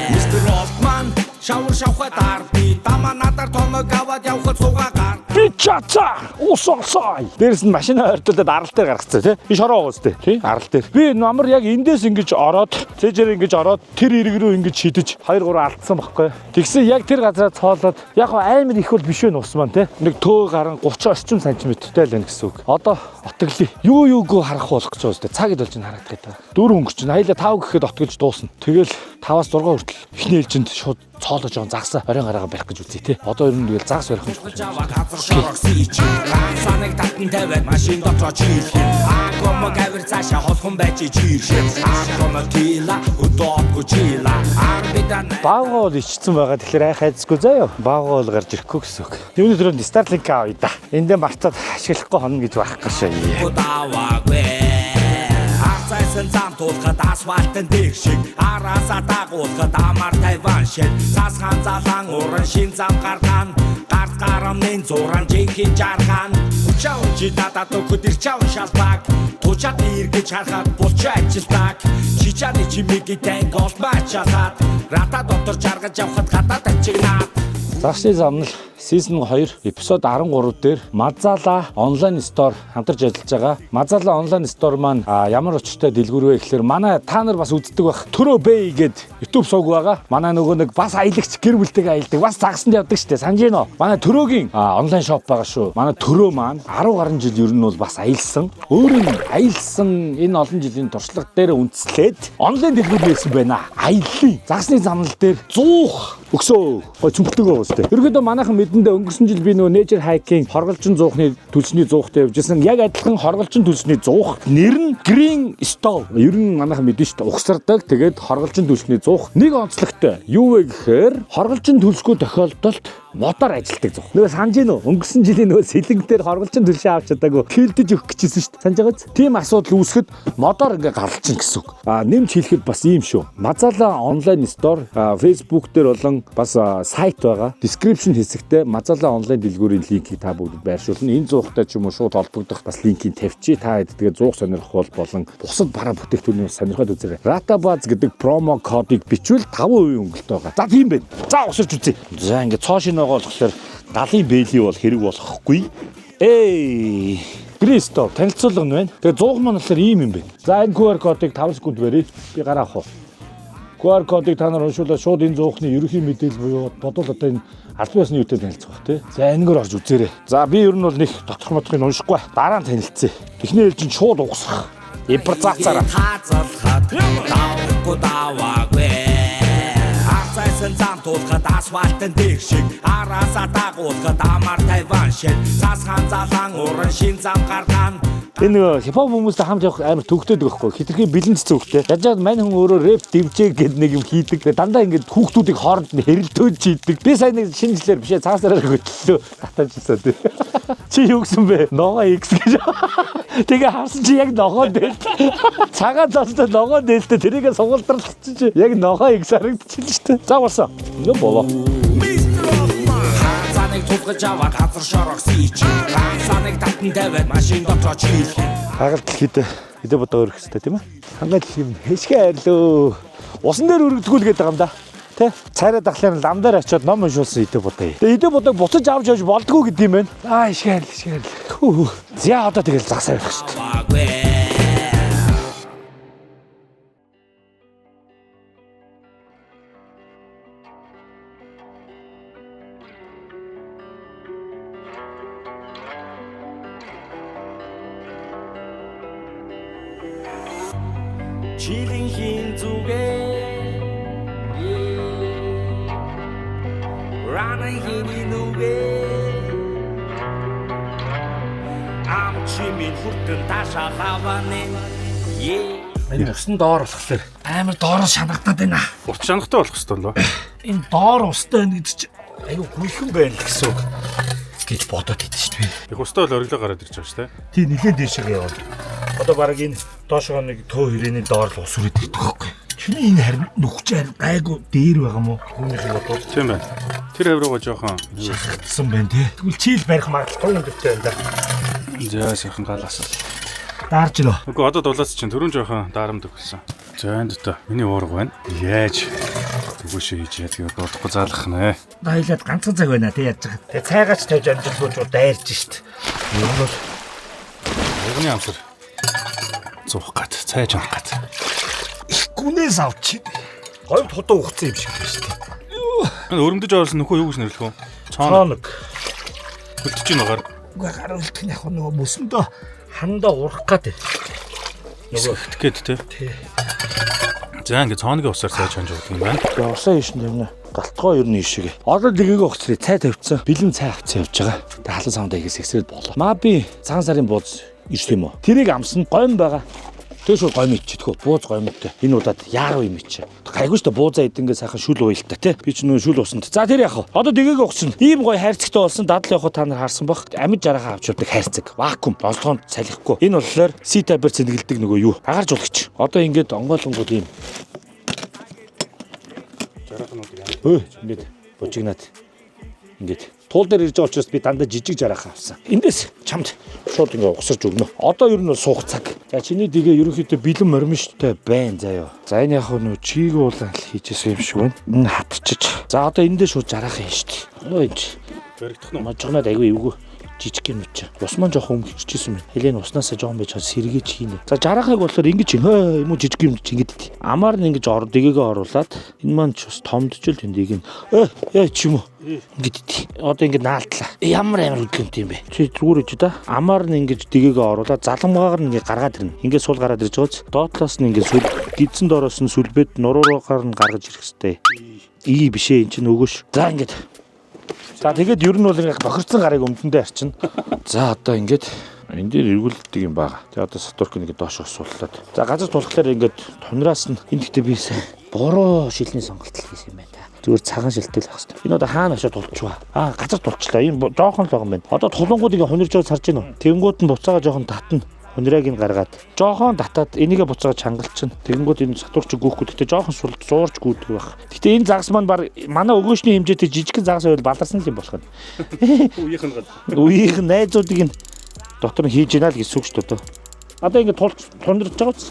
Мистер Рофман шавар шавхад арби дама надаар томог аваад явхад суугаа. Чаца усаасай. Дээрс нь машина ойртуулаад арал дээр гаргацсан тий. Би шороо байгаа үстэй тий. Арал дээр. Би намар яг эндээс ингэж ороод цэжээр ингэж ороод тэр ирэг рүү ингэж шидэж 2 3 алдсан байхгүй. Тэгсэн яг тэр газараа цоолоод яг аймар их бол биш вэ ус маань тий. Нэг төө гарan 30 орчим сантиметртэй л байна гэсэн үг. Одоо отоглие. Юу юуг харах болох гэж байгаа үстэй. Цаг идэлж харагдах гэдэг. 4 өнгөрч чинь хайлаа 5 гэхэд отоглож дуусна. Тэгэл 5-аас 6 хүртэл ихний ээлжинд шууд цоолож байгаа загсаа оройн гараа барих гэж үзье тий. Одоо ер нь тэгэл загс барих юм. Саныг татан тавиад машин дотор чийлэх. Акомо гавэр цаашаа холхон байж чийлэх. Акомо тила удоогүй чила. Баагаа бол ичсэн байгаа. Тэгэхээр айх хайцгүй заяа. Баагаа бол гарч ирэхгүй гэсэн үг. Юуны төрөнд Starlink авъя да. Эндээ мартаад ашиглахгүй хонно гэж байхгүй шээ. Арцайсан зам туулахад асфальтын дэх шиг араасаа дагуулахад амар тайван шиг цасхан залан уран шин зам гаргаан гарт гарамнын зуран жинхэнэ жаргаан учаучи датат өгөхөд ирчаав шалбаг тучаад иргэж харахад булч ажилтаг чич чаны чимээгийн танк олмаачаад рата дотор жаргаж явхад гадаад ачигнаад. Загшны замнал Season 2 эпизод 13 дээр Mazala онлайн стор хамтарч ажиллаж байгаа. Mazala онлайн стор маань ямар очтой дэлгүүр вэ гэхээр манай та нар бас үздэг байх Төрөө Бэй гээд YouTube сувг байгаа. Манай нөгөө нэг бас аялагч гэр бүлтэйгээ аялдаг. Бас загсанд явдаг штэ. Санаж гинөө. Манай Төрөөгийн онлайн шоп байгаа шүү. Манай Төрөө маань 10 гаруй жил ер нь бол бас аялсан. Өөрөө аялсан энэ олон жилийн туршлага дээр үндэслээд онлайн дэлгүүр нээсэн байна. Аяллаа. Загсны замнал дээр 100 өксөө цүмбэлдэг байгаа штэ. Ерөнхийдөө манайхан мэдэндээ өнгөрсөн жил би нөгөө Nature Hiking хорголжин зуухны төлсний зуухтай явж байсан. Яг адилхан хорголжин төлсний зуух нэр нь Green Stove. Ер нь манайхан мэдэн штэ. Угсардаг. Тэгээд хорголжин төлсний зуух нэг онцлогтой. Юу вэ гэхээр хорголжин төлсгүй тохиолдолд мотор ажилтдаг зуух. Нөгөө санаж гин үү? Өнгөрсөн жилийн нөгөө сэлэнг дээр хорголжин төлшөө авч чадаагүй кэлдэж өгөх гэжсэн шүү дээ. Санаж байгааз? Тийм асуудал үүсгэхэд мотор ингээ гаралчин гэсэн үг. Нэмж хэлэхэд бас ийм шүү. Mazala онлайн стор Facebook дээр болон бас сайт байгаа. Description хэсэгтээ Mazala онлайн дэлгүүрийн линкийг та бүгд байршуулна. Энэ зуухтай ч юм уу шууд холбогдох бас линкийг тавьчих. Та хэд тэгээ зуух сонирхол болон бусад бараа бүтээгдэхүүний сонирхоод үзээрэй. Ratabaz гэдэг промо кодыг бичвэл 5% өнгөлт байгаа. За тийм байна. За усарч үзье. За ингээ цоо шинэ болохоор 70 бэйли бол хэрэг болохгүй. Гристо танилцуулга нь байна. Тэгээ 100 маань болохоор ийм юм байна. За энэ QR кодыг 5 секунд барья. Би гараа авах. QR кодыг та нар уншуулаад шууд энэ 100-ны ерөнхий мэдээлэл буюу бодвол одоо энэ аль биесны юутай танилцах тий. За энэгээр орж үзээрэй. За би ер нь бол нэг тодорхой уншихгүй. Дараа нь танилцъя. Эхний ээлжинд шууд угсах. Импровизацаараа. Хазалхад таахгүй даваагүй. Асан зам тулхад асфальтын дээр шиг араасаа дагуулхад амар тайван шиг цасхан залан уран шин зам гарган. Энэ нөгөө хипхоп хүмүүстэй хамт явах амар төгтөөд байхгүй. Хитрхи бэлэнц зөөгтэй. Яаж яад мань хүн өөрөө рэп дэмжээ гэдэг нэг юм хийдэг. Дандаа ингээд хүүхдүүдийг хооронд нь хэрэлдөөж хийдэг. Би сайн нэг шинжлэлээр бишээ цаасаараа хөтлөө. Татаажсаа тий. Чи юу гэсэн бэ? Ногоо X гэж. Тэгээ харсан чи яг ногоо дээр. Цагаан цаастай ногоо дээлтэй тэрийгээ сугалдарлах чи яг ногоо X харагдчихлээ шүү дээ. За болсон. Ингээ болоо. Хацаныг тулгаж аваад газар шорогсон ич. Хацаныг татан тавиад машин дотор чийлэх. Хагалт хэлхийдээ хэдэ бодоо өрөх хэрэгтэй тийм ээ. Хангаад юм хэшгэ хайрлоо. Усан дээр өргөдгүүлгээд байгаа юм да. Тэ? Цайраа дахлаар лам дээр очиод ном уншуулсан хэдэ бодоо. Тэгээ хэдэ бодог буцаж авч явж болдгоо гэдэг юм байна. Хэшгэ хайрлаа. За одоо тэгэл загсаа явах шүү дээ. Чилийн хин зүгээ Рана хини нүгээ Ам чимийн хүртэн таашаа хаваны Энэ усан доор болохоор амар доороос шанагдаад байна. Урт шанахтай болох хэрэгтэй лөө. Энэ доор устай байна гэдэг чинь аюу гүйлхэн байна л гэсэн үг гэж бодоод идэв шүү дээ. Их устай бол ориглоо гараад ирж байгаа шүү дээ. Тий нэлээд дэшегээ яваад. Одоо баг энэ доошоо нэг төө хүрээний доор л ус үрээд ирдэг байхгүй. Чиний энэ харин нүхч харин гайгүй дээр байгаа мó. Хүнийх нь бодвол Тийм байна. Тэр хаврууга жоохон шалтсан байна тий. Тэгвэл чийл барих магадлалтай юм битээ энэ. зөө сайхан галаас. Даарч нөө. Үгүй одоо дулаас чинь төрөн жоохон daarамд өгсөн. За энэ доо миний уурга байна. Яаж төгөөшөө хийж яа тэгээд бодохгүй заалах нэ. Дайлаад ганцхан цаг байна тий яаж байгаа. Тэгээ цайгаач тавьж амжилтгүйж дайрч штт. Энэ бол Ягны амсар. Зуух гад, цайж авах гад. гүнээс авч. Говьд худуу ухсан юм шиг байна штт. Энэ өрөмдөж оруулсан нөхөө юу гэж нэрлэх вэ? Цаанаг. Хөлтөж ийн угаар. Угаа гараа үлдэх нь яг нөгөө мөсөндөө хандаа урах гэдэг. Нөгөө итгэхэд тий. За ингэ цооногийн усаар цайж ханж өгдөг юм байна. Тэгээ усаа ийш нь явна. Галтгоо ер нь ийшээ. Одоо дэгийг огцрээ цай тавьчихсан. Бэлэн цай авцсан явж байгаа. Тэгээ халуун савнд игээс эксрэл болоо. Маби цагаан сарын бууз ирсэн юм уу? Тэрийг амсна гойн байгаа. Тэгээ шууд гойм иччихгүй. Бууз гоймтой. Энэ удаад яаруу юм ичээ. Гайгүй шүү дээ буузаа идэнгээ сайхан шүл уйлтаа тий. Би ч нөө шүл усанд. За тэр яах вэ? Одоо дэгийг огцсон. Ийм гоё хайрцагтай болсон дадал явах та нар харсан бах. Амьд жарахаа авч явдаг хайрцаг. Вакуум. Онцлогоонд салхихгүй. Энэ болохоор C-type-ээр цэнгэлдэг нөгөө юу? Агарч улагч. Одоо ингээд онгойлонгууд ийм ингээд божигнаад Ингээд туул дээр ирж байгаа учраас би дандаа жижиг жаргах авсан. Эндээс чамд шууд ингээд угсарч өгнө. Одоо ер нь бол суух цаг. За чиний дэгээ ерөнхийдөө бэлэн мормиштэй байна заяа. За энэ яг нөө чигээ уулаа хийжсэн юм шиг байна. Энэ хатчиж. За одоо эндээ шууд жаргах юм шүү дээ. Нөө энэ Баригдах нь. можгоноод айгүй эвгүй жижиг юм чи. Ус маань жоохон өмгөрчихсэн юм. Хэлэн уснасаа жоохон байж хаа сэргээж хийнэ. За жаргахыг болохоор ингэж юм уу жижиг юм чи ингэж. Амаар нь ингэж дэгээгээ оруулаад энэ маань ч бас томдчихл тэндийг нь яа ч юм уу. Ингэж одоо ингэ наалтлаа. Ямар амар хөдөлгөөнтэй юм бэ? Чи зүгээр үгүй да. Амаар нь ингэж дэгээгээ оруулаад заламгаагаар нь ингэ гаргаад ирнэ. Ингэ суул гараад ирж байгааз доотлоос нь ингэ сүл гидсэн доороос нь сүлбэд нуруугаар нь гаргаж ирэх хэвээр. Бишээ эн чинь өгөөш. За ингэ. За тэгээд ер нь бол ингээ бохирцсан гарыг өмдөндөө арчина. За одоо ингээд энэ дээр эргүүлдэг юм байна. За одоо сатурк нэг доош усууллаад. За газар тулахлаар ингээд тунараас нь энэ гэхдээ би буруу шилний сонголт хийсэн юм байна. Зүгээр цагаан шилтэл байх хэрэгтэй. Энэ одоо хаана очиод тулчихва. Газар тулчлаа. Энэ жоохон л байгаа юм байна. Одоо тулангууд ингээ хунирж байгаа сарж гинөө. Тэнгүүд нь буцаага жоохон татна. Хунираг нь гаргаад жоохон татаад энийгээ буцаага чангалчихна. Тэгэнгүүт энэ сатурч гүйхгүй. Гэтэ жоохон зуурч гүйдэг байх. Гэтэ энэ загас маань баг манай өгөөшний хэмжээтэй жижигхэн загас байвал баларсан юм болох нь. Үеийнх нь найзуудыг нь дотор нь хийж гинэ л гэсэн үг шүү дээ. Одоо ингэ тунирж байгаа ч.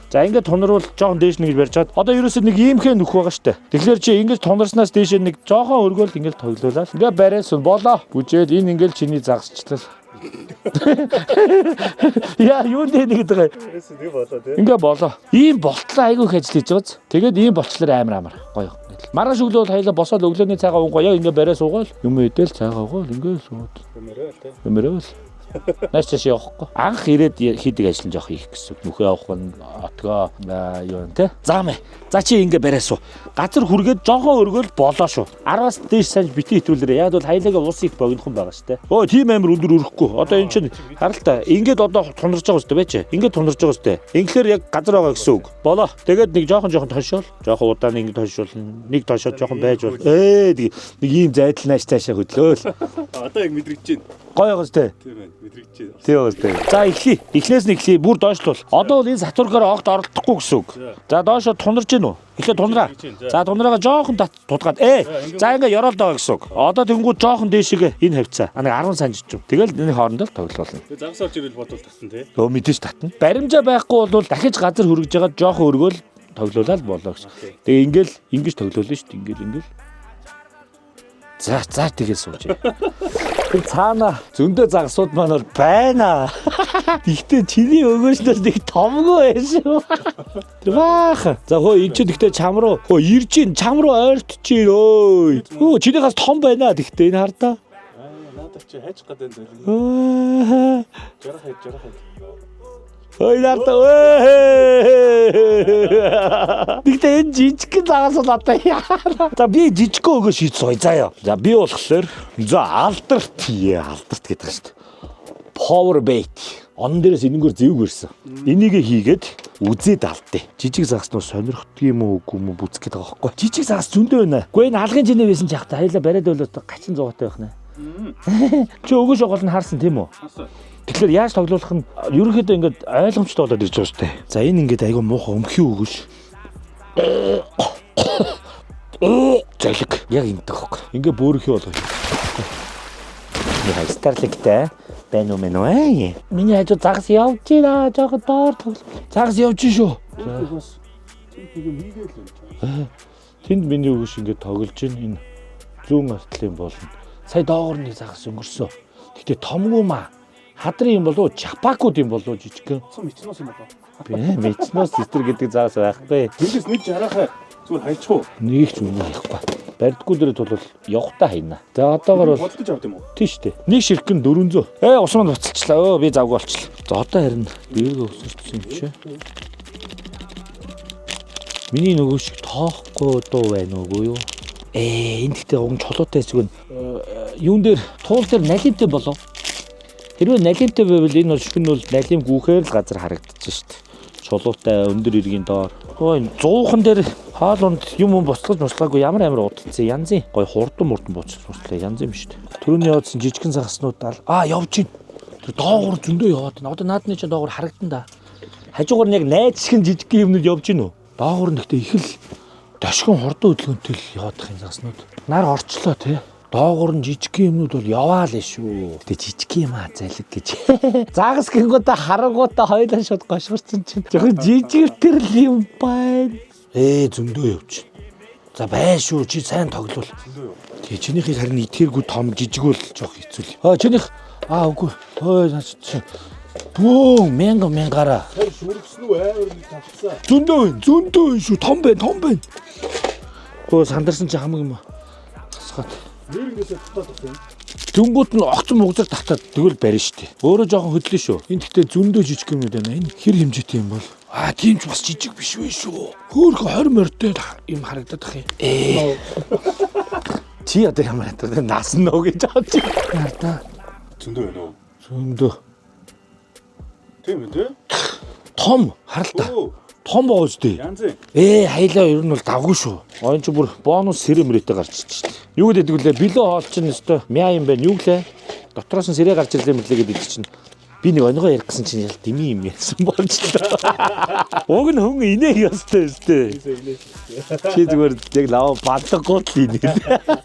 За ингэ тунирвал жоохон дээш нэг барьж чад. Одоо ерөөсөө нэг иймхээ нөх байгаа штэ. Тэгэхээр чи ингэ тунирснаас дээш нэг жоохон өргөөл ингэ тоглоулаа. Ингээ барайсан болоо. Бүжээд энэ ингээл чиний загасчлал. Яа юу нэг байгаа. Ингээ болоо. Ийм болтлоо айгүй их ажил хийж байгааз. Тэгээд ийм болчлоор амар гоё. Маргааш өглөө бол хоёлаа босоод өглөөний цайгаа уугаа яа ингээ барай суугаал. Юм идэл цайгаа уугаал ингээ сууд. Өмөрөөл. Нааш чи явахгүй. Анх ирээд хийдэг ажил нь жоох их гэсэн. Нүхээ авах нь отгоо юу нэ. Заамэ. За чи ингээ барайсуу. Газар хүргээд жоохон өргөөл болоо шүү. 10-аас дээш санж бити хитүүлээрээ. Яг бол хайлаагаа уус их богинохон байгаа штэ. Өө тийм амар өндөр өрөхгүй. Одоо эн чинь харалтаа ингээд одоо тунарж байгаа үстэй байж. Ингээд тунарж байгаа үстэй. Инглээр яг газар байгаа гэсэн үг. Болоо. Тэгээд нэг жоохон тоншоол. Жоохон удаан ингэ тоншуулна. Нэг тоншоод жоохон байж бол. Нэг ийм зайдал нааш цаашаа хөдлөөл. Одоо яг мэдрэгдэж байна. Гоё гоостэй. Тийм байна. Мэдрэгдэж байна. Тийм гоостэй. За эхлэе. Эхлээс нь эхлэе. Бүр доошлуул. Одоо бол энэ сатуркаар огт оролдохгүй гэсэн үг. За доошоо тунарж гин үү? Эхлээ тунраа. За тунраага жоохон тутгаад. За ингээ ёроол даа гэсэн үг. Одоо тэнгууд жоохон дээшгээ энэ хавцаа. Нэг 10 санж ч юм. Тэгэл энэ хоорондоо тоглоулна. Тэгээ загас орж ирэл бодвол татна тий. Өө мэдээж татна. Баримжаа байхгүй бол дахиж газар хөргөж байгаа жоохон өргөөл тоглоулаад болоо гэсэн. Тэгээ ингээл ингэж тоглоулна шүү дээ. Ингээл. За тэгээ сууж. Тэр цаана зөндөө загсууд маань бол байна. Гэхдээ чиний өгөөснөөс нэг томгүй байсан. Баах. За хөө энэ чинь гэхдээ чам руу ирж ийн чам руу ойртчихээ өөй. Чинийхээс том байна. Гэхдээ энэ хардаа. Надад чи хайж гадаа дээр. Жарах. Ой нарта. Тэгтээ энэ жижиг загас надаа яа. За би жижигхэн өгөө шийд сууя заяа. За би болохоор алдарт гэдэг шүү дээ. Power bait. Он дээрээс энэнгээр зэвг ирсэн. Энийг хийгээд үзээд алдтыг. Жижиг загас нуу сонирхдаг юм уу үгүй юм уу бүцэх гээд байгаа байхгүй. Жижиг загас зөндөө байна. Үгүй энэ алгын жинэ байсан ч яхаа хоёлаа бариад болоод гачин зугаатай байх нэ. Чи өгөөш гол нь харсан тийм үү? Тэгэхээр яаж тоглох нь ерөнхийдөө ингээд ойлгомжтой болоод ирж байгаа шүү дээ. За энэ ингээд айгүй муухай өмхий өгөөш. Залэг яг ингэдэг хог. Ингээ бөөрөхий болгоо. Яа старлигтэй байна уу мэн үү? Миний хажуу загас явж байна. Жохо доор тоглох. Загас явж шүү. Тэнд миний өгөөш ингээд тоглож байна. Энэ зүүн артлын болно. Сая доогор нэг загас өнгөрсөн. Гэтэ томгүй маа. Хадрын юм болов уу, чапакууд юм болов уу жижигхэн. Мичнос юм болов. Би мичнос систер гэдэг загас байхгүй. Тэндээс нэг жарахаа зүгээр хайчих уу? Нэг ч үнэ хайхгүй. Барьдгүй дээрээ бол явахтаа хайна. За одоогор бол бодож авд юм уу? тийш үү. Нэг ширхгэн 400. Ус маань буцалчлаа. Би завгүй болчихлоо. За одоо харин дээрээ өсөрсөн юм чи. Миний нөгөө шиг тоохгүй дуу байна уугүй юу? Энэ гэхдээ уг чулуутай зүг нь юун дээр туул дээр налимтай болов. Хэрвээ налимтай байвал энэ бол шүн бол налим гүүхээр л газар харагдчих шүү дээ. Чулуутай өндөр иргийн доор. Ой 100хан дээр хаалунд юм буцлаж буцлаагүй ямар удацсан янзын гой хурдан буцлаа янз юм шүү дээ. Төрөний явуулсан жижигхэн загаснууд явж гин. Тэр доогуур зөндөө яваад байна. Одоо наадны чинь доогуур харагдан да. Хажуугаар нь яг найз шиг жижигхэн юмнууд явж гин үү? Доогуур нь гэхдээ их л дашгин хурдан хөдөлгөөнтэй л яваад их загаснууд. Нар орчлоо тий. доогуур нь жижиг юмнууд бол яваа л шүү. Гэтэ жижиг юм залэг гэж. Загас гингуудаа харангуудаа хоёлаа шууд гошгорсон чинь. Жохоо жижиг тэр л юм байна. Зөндөө явж. За бай шүү. Чи сайн тоглол. Тэгээ чинийхийг харин итгээргүй том жижиг бол жоох хэцүү л. Чинийх үгүй. Наач. Бөө мянгаараа. Тэр шүргсэн үү амар нэг тавцсан. Зөндөө шүү. Том байна. Сандарсан чи хамаг юм. Хасгаад. Нэрнээсээ татаад байна. Дүнгууд нь огцон мугзар татаад тэгвэл барина штэ. Өөрөө жоохон хөдлөө шүү. Энд гэхдээ зөндөө жижиг юмуд байна. Энэ хэр хэмжээтэй юм бол? Тийм ч бас жижиг биш вэ шүү. Хөөхө 20 морьтой юм харагдаад ах юм. Чи одоо ямар хатар наас нөө гэж ааж байна. Зөндөө байна уу? Зөндөө. Тийм үү? Том харалтаа. Том байгаа үстэй. Янз. Хайлаа ер нь бол давгүй шүү. Ойн ч бүр бонус сэрэмрэтэй гарч ирчихсэн. Юу гэдэг вүлээ билүү хоол чинь өстой мяа юм байна. Юу гэлээ? Дотроос нь сэрээ гарч ирлээ мэтлээ гэдэг чинь би нэг өнгөө ярих гэсэн чинь ял дими юм яасан болж та. Уг нь хүн инээ ястай өстэй. Чи зүгээр яг лав бадлахгүй л инээ.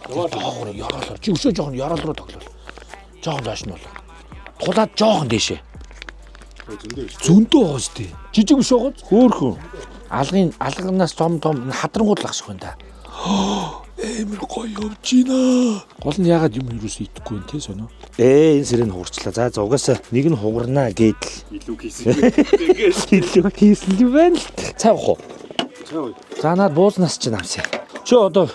Доогоор яраалаа. Чи өшөө жоохон яраал руу тоглол. Жоохон доош нь бол. Тулаад жоохон дээшээ. Зөндөө хоостэй. Жижиг биш байгаа. Хөөхөн. Алганаас том хадрангууд л ахших байна да. Эмэр гоё явж байна. Гол нь яагаад юм юус идэхгүй юм те сонио. Энэ сэрэн хуурчлаа. За угаасаа нэг нь хугарнаа гэдэл. Илүү хийсэн юм байна л. Цай уух уу? За наад буузнаас ч намсаа. Чи одоо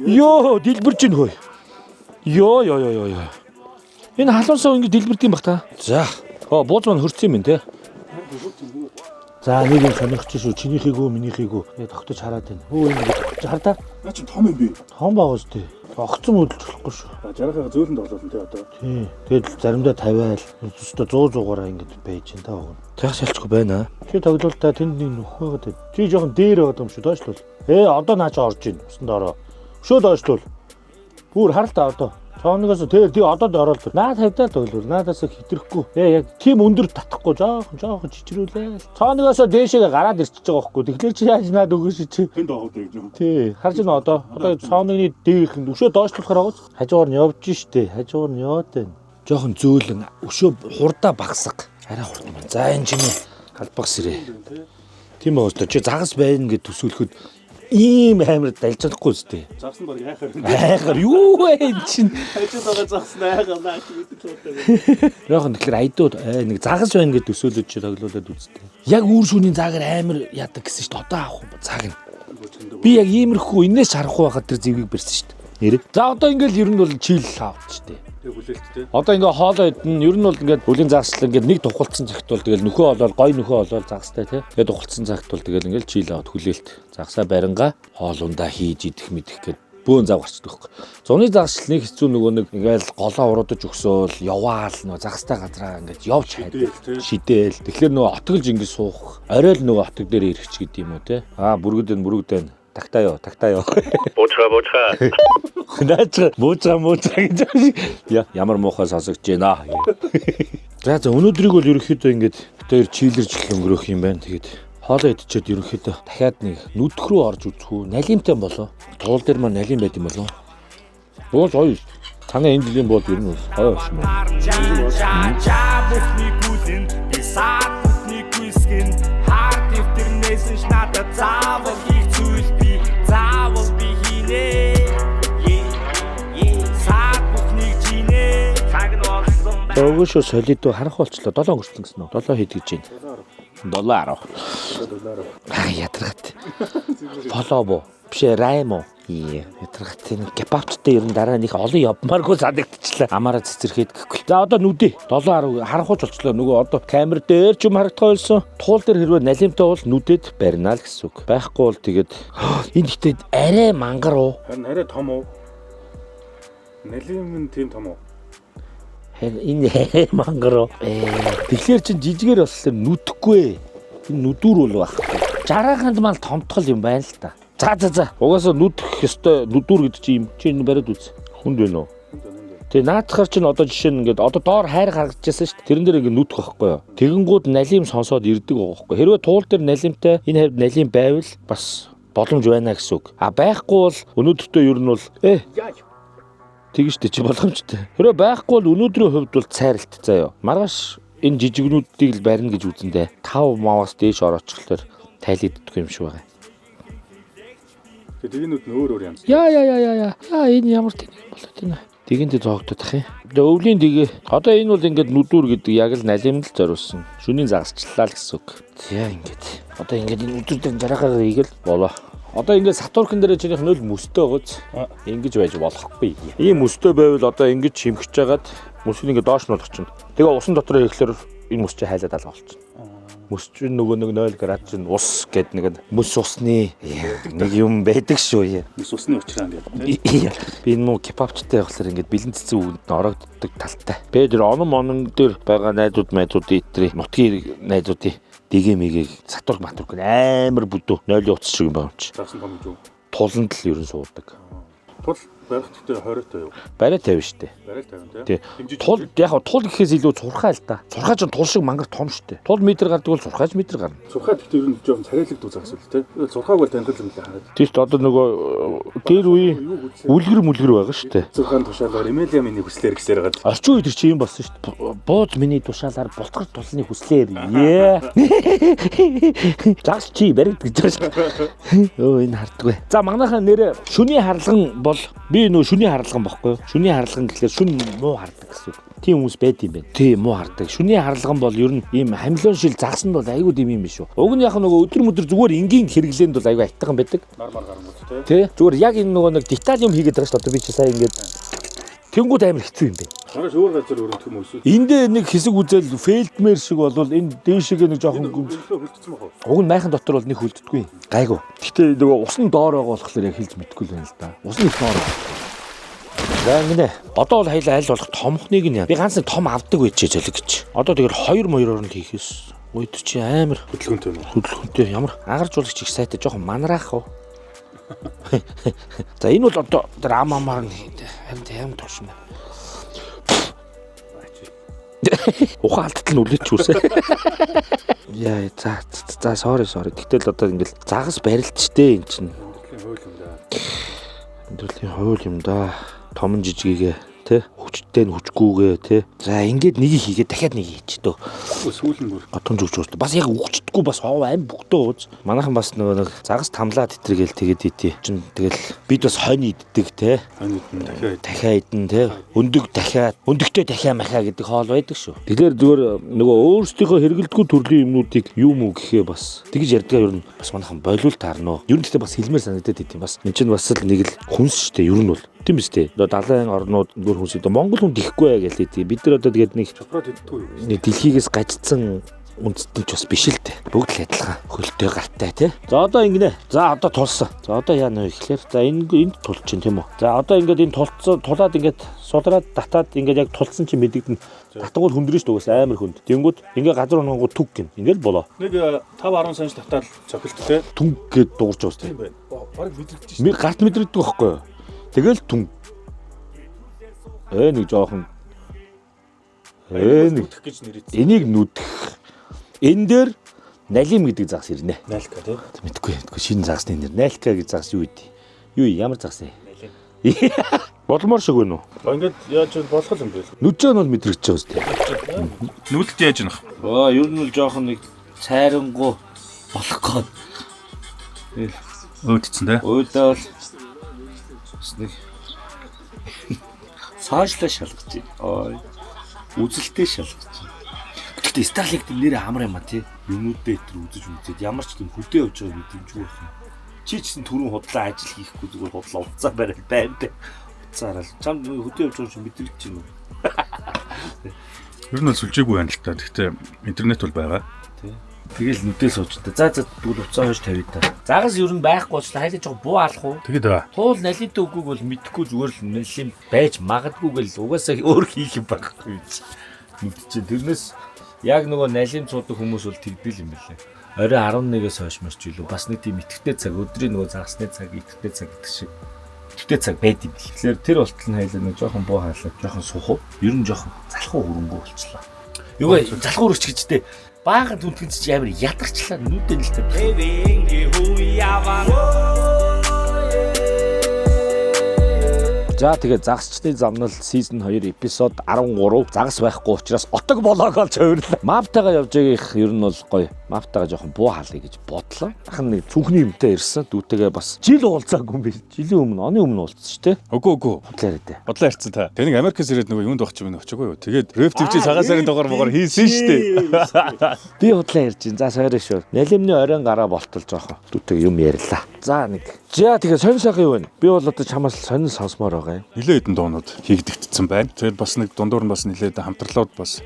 дэлбэрж гин хөөе. Ёо. Энэ халуунсаа ингэ дэлбэрд юм бах та. За. Бууз маань хөрцсөн юм те. За нэг юм сонирхч шүү. Чинийхийгөө минийхийгөө тогтож хараад байна. Энэ хардаа. Наа чи том юм би. Том байгаа үстэй. Огцон үдэлж болохгүй шүү. Жарахаа зөөлөнд орлуулсан те одоо. Тийм. Тэгэл заримдаа 50-аал, өстө 100-100-аараа ингэж байж ин та уу. Тэгэх шалчгүй байна. Чи тоглол та тэнд нэг нөхөөд. Чи жоохон дээр байгаа юм шүү доошлол. Одоо наач орж ийн. Усан доороо. Өшөө доошлол. Бүр харалтаа одоо. Цооногоос тий одоо д ороод наа тавьдаа тоглол. Наадаас хитрэхгүй. Яг тийм өндөр татахгүй жоохон чичрүүлээ. Цооногоос дээшээ гараад ирчихэж байгаа байхгүй. Тэгэхээр чи яаж наад өгөөш чи. Тэнд аваад ирж юм. Тий. Харж байна одоо цооногны дээрх нь өшөө доошлуулахаар байгаа. Хажуугаар нь явж штэ. Хажуугаар нь яваад байна. Жоохон зөөлөн өшөө хурдаа багсаг. Арай хурд юм. За энэ чинь халбах сэрээ. Тийм ээ өстө чи загас байна гэд төсөөлөхөд ийм амар дальж чадахгүй үстэй. Загсан баг айхаар юу вэ чинь хажууд байгаа загсан айхаар наач гэдэг тоотой. Яахан тэгэхээр айдууд нэг загас байна гэд төсөөлөж чи тоглуулад үзтээ. Яг үүр шүүний заагаар амар яадаг гэсэн шүү дээ. Одоо авах цаг нь. Би яг иймэрхүү инээс харахгүй байхад тэр зэвгийг барьсан шүү дээ. Нэрээ. За одоо ингээл ер нь бол чийл авч штэ. Хүлээлттэй. Одоо ингээ хоолоо идэн ер нь бол ингээд хөлийн загслал ингээд нэг тухалцсан цагт бол тэгэл нөхөө болоод гой нөхөө болоод загстай тий. Тэгээд тухалцсан цагт бол тэгэл ингээл чийл аваад хүлээлт загсаа баринга хоолундаа хийж идэх мэдэх гээд бөөн зав гарчдаг хөөх. Зуны загслал нэг хэцүү нөгөө нэг ингээл голоо уруудаж өгсөөл яваал нөгөө загстай газараа ингээд явж хайдаг. Шидээл. Тэгэхээр нөгөө отголж ингээд суух. Орой л нөгөө отог дээр ирэх ч гэдэг юм уу тий. Бүрэгдэн. Тагтаа ёо. Буучгаа. Наач буучгаа гэж ямар муухай сонсогдож байна. За өнөөдрийг бол ерөөхдөө ингээд битээр чийлэрж өнгөрөх юм байна. Тэгээд хоолоо идчихэд ерөөхдөө дахиад нэг нүдх рүү орж үзэх үү? Налимтай болоо. Туул дээр маань налим байт юм болоо. Бууж ой. Танай энэ жилийн бод ер нь гоё юм байна. Өгөөшөө солидо харах болчлоо 7 өнгөрсөн гэсэн үү? 7 хэд гэж байна? $. Ядаргат. Полобо. Биш раймо. Ядаргат энэ кебабчтай ер нь дараа нэг олон явмааргүй санагдчихлаа. Амаараа цэцэрхэд гэхгүй. За одоо нүдэ 7 харахууч болчлоо. Нөгөө одоо камер дээр ч юм харагдах байсан. Туул дээр хэрвээ налимтай бол нүдэд барина л гэсэн үг. Байхгүй бол тэгээд энэ ихтэй арай мангар уу? Харин арай том уу? Налим нь тийм том уу? Энэ мангар. Тэгэхээр чин жижигээр болсон нүдэхгүй. Энэ нүдүр бол байхгүй. Жараханд мал томтгол юм байна л та. За. Угаасаа нүдэх ёстой нүдүр гэдэг чинь юм. Чи энэ бариад үз. Хүнд байна уу? Тэгээ наадахаар чинь одоо жишээ нь ингээд одоо доор хайр харагдчихсан шүү дээ. Тэрэн дээр ингээд нүдэх байхгүй юу? Тэгэнгүүт налим сонсоод ирдэг байгаа байхгүй. Хэрвээ туул дээр налимтай энэ хавьд налим байвал бас боломж байна гэсэн үг. Байхгүй бол өнөөдөртөө ер нь бол Тэгж штэ чи боломжтой. Хэрвээ байхгүй бол өнөөдрийн хувьд бол цайралт заяа. Маргааш энэ жижигнүүдийг л барина гэж үзэндээ 5 маваас дээш ороочлохлоор тайлэгддаггүй юм шиг байгаа. Тэгинүүд нь өөр янз. Яа энэ ямар тэнэг болоод байна. Тэгэнтэй зоогдоод ах юм. Тэгээ өвлийн дэгээ одоо энэ бол ингээд нүдүүр гэдэг яг л налимд л зориулсан. Шүнийн загасчлаа л гэсэн үг. За ингээд. Одоо ингээд энэ өдөр дээр жарахаар ийгэл болоо. Одоо ингээд сатуркн дээр чинийх нь л мөстэй байгааз ингэж байж болохгүй. Ийм мөстэй байвал одоо ингэж шимхэж жагаад мөсийг ингээд доош нь болгох чинь. Тэгээ усан дотор ирэхлээр энэ мөс чинь хайлаад алга болчихно. Мөс чинь нөгөө нэг 0 градус чинь ус гэдэг нэг мөс усны нэг юм байдаг шүү. Мөс усны учраа гэдэг. Би энэ муу кебабчтай явахлаар ингээд бэлэн цэцэн үүнд орогддог талтай. Би тэр онон дээр байгаа найзууд этрий нутгийн найзуудын дэгэ мэгийг сатурк матурк амар бүдүү 0 утас шиг юм байна ч. Заасан том юу? Туланд л ерөн суудаг. Тул барих гэхдээ 20-той юу? Барай 50 штэ. Барай 50 тий. Тул яг тул гэхээс илүү цурхаа л да. Цурхаа ч тул шиг мангар том штэ. Тул метр гардаг бол цурхаач метр гарна. Цурхаа гэхдээ ер нь жоохон царайлагддаг загас үү тий. Цурхааг бол таньд л юм хараад. Тийш одоо нөгөө дээр үе үлгэр байгаа штэ. Цурхаан тушаалаар эмэлиамины хүслээр гэсээр хагаад. Орчин үед чи юм болсон штэ. Бууз миний тушаалаар бултгар тулсны хүслээр. Загас чи баригд гэж байна. Өө энэ хардггүй. За манайхаа нэр шүний харлаган бол би нөө шүний харлаган баггүй юу? Шүний харлаган гэхэлэр шүн муу хардаг гэсэн үг. Тийм хүмүүс байд юм байна. Тийм муу хардаг. Шүний харлаган бол ер нь ийм хамлион шил загсанд бол айгүй дэм юм биш үү. Уг нь яг нөгөө өдөр мөдөр зүгээр энгийн хэрэглээнд бол айгүй айтайхан байдаг. Нормал гармууд тий. Зүгээр яг энэ нөгөө нэг деталь юм хийгээд байгаа шүү дээ. Одоо би чи сая ингээд тэнгууд амар хэцүү юм байна. Хараач өөр газар өрөндөх юм эсвэл. Эндээ нэг хэсэг үзэл фейлдмэр шиг болвол энэ дээшгээ нэг жоохон хөлдсөн байх уу? уг нь майхан дотор бол нэг хөлддөггүй. Гайгүй. Гэтэ нөгөө усны доор байгаа болохоор яг хэлж мэдэхгүй л байна л да. Усны их доор. За ингэнэ. Одоо бол хайлаа аль болох томхныг нь би ганц нэг том авдаг байжээ зөлөг гэж. Одоо тэгэл 2 моёроор нь хийхээс өөд чи амар хөдөлгөөнтэй юм. Хөдөлгөөнтэй ямар агаржуулагч их сайтай жоохон манраах уу. За энэ бол одоо тэр амаар нь харин тоош юм. Ухаан алдтал нь үлээч юусэ. Яа за sorry. Гэтэл одоо ингээл загас барилчтэй эн чинь. Өндөрлийн хууль юм да. Том жижигээ тий хүчтэй нь хүчгүйгээ тий. За ингээд нэг хийгээд дахиад нэг хийчихдөө. Сүүлэн бүр Отон зүгч уустай. Бас яг үгчдэггүй бас хов аим бүгдөө ууз. Манайхан бас нөгөө нэг загас тамлаад итргээл тэгээд итий. Чин тэгэл бид бас хонь иддэг тий. хонь идэн Дахиад идэн тий. Өндөг дахиад өндөгтэй дахиа махаа гэдэг хоол байдаг шүү. Тэгэхээр зүгээр нөгөө өөрсдийнхөө хэрэгэлдэггүй төрлийн юмнуудыг юу мүү гэхээ бас тэгж ярьдгаа ер нь бас манайхан болиул таарноо. Ер нь гэхдээ бас хэлмээр санагдаад идэв бас. Энд чинь бас л нэг л хүнс штэ ер нь бол. Тийм биз дээ. Одоо далайн орнууд нөр хүнс дээ. Монгол хүн ихгүй гэж хэлээ. Бид нар одоо тэгээд нэг чопрод иддэггүй юу? нэг дэлхийгээс гажцсан үндэстэн ч бас биш л дээ. Бүгд л адилхан хөлтэй гартай тий. За одоо ингэнэ. За одоо тулсан. За одоо яа нэ ихлээр. За энд тулч чинь тийм үү. За одоо ингээд энэ тулаад ингээд судраад татаад ингээд яг тулсан чинь мэдэгдэн. Татгуул хүндрэн ш дугаас амар хүнд. Тэнгүүд ингээд газар унгангууд түг гин. Ингээд болоо. Нэг 5-10 санж татаад цохилт тий. Түг гэд дуурч уус тий. Бараг мэдрэгдэж Ми гарт мэдрэгдэг байхгүй юу? Тэгэл түн. Нэг жоохон нэг гэж нэрэд. энийг нүдэх. Энэ дээр налим гэдэг загас ирнэ. Найлка тий. Мэдгүй шинэ загасны нэр. Найлка гэж загас юу вэ? Юу ямар загас вэ? Болмоор шиг байна уу? Ингээд яаж болох юм бэ? Нүдж нь бол мэдрэгдэж байгаа зү. Нүүдэлт яаж нах? Ер нь л жоохон нэг цайрангу болох гээд. Өөдцэн тий. Өөдөө бол нэг саажлаа шалгаж байна. Үзэлтэй шалгаж байна. Гэхдээ Starlink нэрээ амар юм а тий. Юмнуудаа итэр үзэж ямар ч юм хөдөө явж байгаа мэдрэмжгүй байна. Чи ч гэсэн түрүүн худлаа ажил хийхгүй зүгээр худлаа уцаа барил байна. Уцаараа чам хөдөө явж байгаа юм мэдрэгч юм уу? Ер нь бол сүлжээгүй байна л та. Гэхдээ интернет бол байгаа. Тий. Тэгэл нүдээ суучтай. За тэгвэл уцаа хойш тавья та. Загас ер нь байхгүй ч хайлаж жоо буу алах уу? Тэгээд байгаа. Туул налитай үгүйг бол мэдхгүй зүгээр л налим байж магадгүй гэл угаасаа өөр хийх юм байхгүй гэж. Мэдчихэ. Тэрнээс яг нөгөө налим цуудаг хүмүүс бол тэгдэл юм байлаа. Орой 11-ээс хойш марч илүү бас нэг тийм итгэвтэй цаг өдрийн нөгөө загасны цаг итгэвтэй цаг гэдэг шиг итгэвтэй цаг байд юм бэл. Тэгэхээр тэр болтол нь хайлаа нэг жоохон буу хаалаа, жоохон сухав. Ер нь жоохон залхуу хөрөнгөө болчихлоо. Юу вэ? Залхуу хөрөч гэжтэй. Баахан түнтгэн чи амар ядарчлаа нүдэн л та. За тэгээд загасчдын замнал season 2 эпизод 13 загас байхгүй учраас отог болоог олж хувирлаа. Мавтайгаа явж байгаах ер нь бол гоё. Мавтайгаа жоохон буу хаалъя гэж бодлоо. Ахын нэг цүнхний юмтай ирсэн. Дүүтэйгээ бас жил уулзаагүй юм би. Жилийн өмнө, оны өмнө уулзсан шүү дээ. Үгүй. Бодлоо ярьсан та. Тэнийг Америкээс ирээд нөгөө юунд багч юм очоогүй юу. Тэгээд рефтивчи цагаан сарын дугаар хийсэн шүү дээ. Би бодлоо ярьж ин. За сойроо шүү. Нэлэмний оройн гараа болтол жоохон. Дүүтэйгээ юм ярьлаа. За нэг. За тэгээд сонь сайхан юу вэ? Би бол одоо чамаас сонь сонсомоор байгаа юм. Нилээ хэдэн дуунууд хийгдэгдсэн байна. Тэгээд бас нэг дундуур нь бас нилээд хамтрлууд бас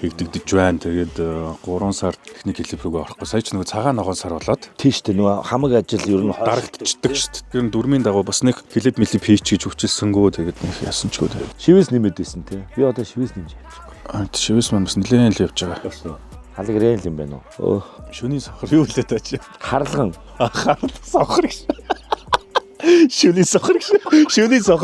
хийгдэгдэж байна. Тэгээд 3 сар техник клип рүү орохгүй. Сая ч нөгөө цагаан ногоон сар болоод. Тийш дээ нөгөө хамаг ажил ер нь дарагдчихдаг шүү дээ. Тэр дөрмийн дагуу бас нэг клип хийч гэж хүчилсэнгөө тэгээд нэг ясан ч гоо тэгээд. Шивээс нэмээд байсан тий. Би одоо шивээс нэмж явж байгаа. Шивээс маань бас нилээн л явж байгаа. Халагрэл юм байна уу? Шүний сохор юу лээ тач. Харлган. Сохор гэж. Шүний сохор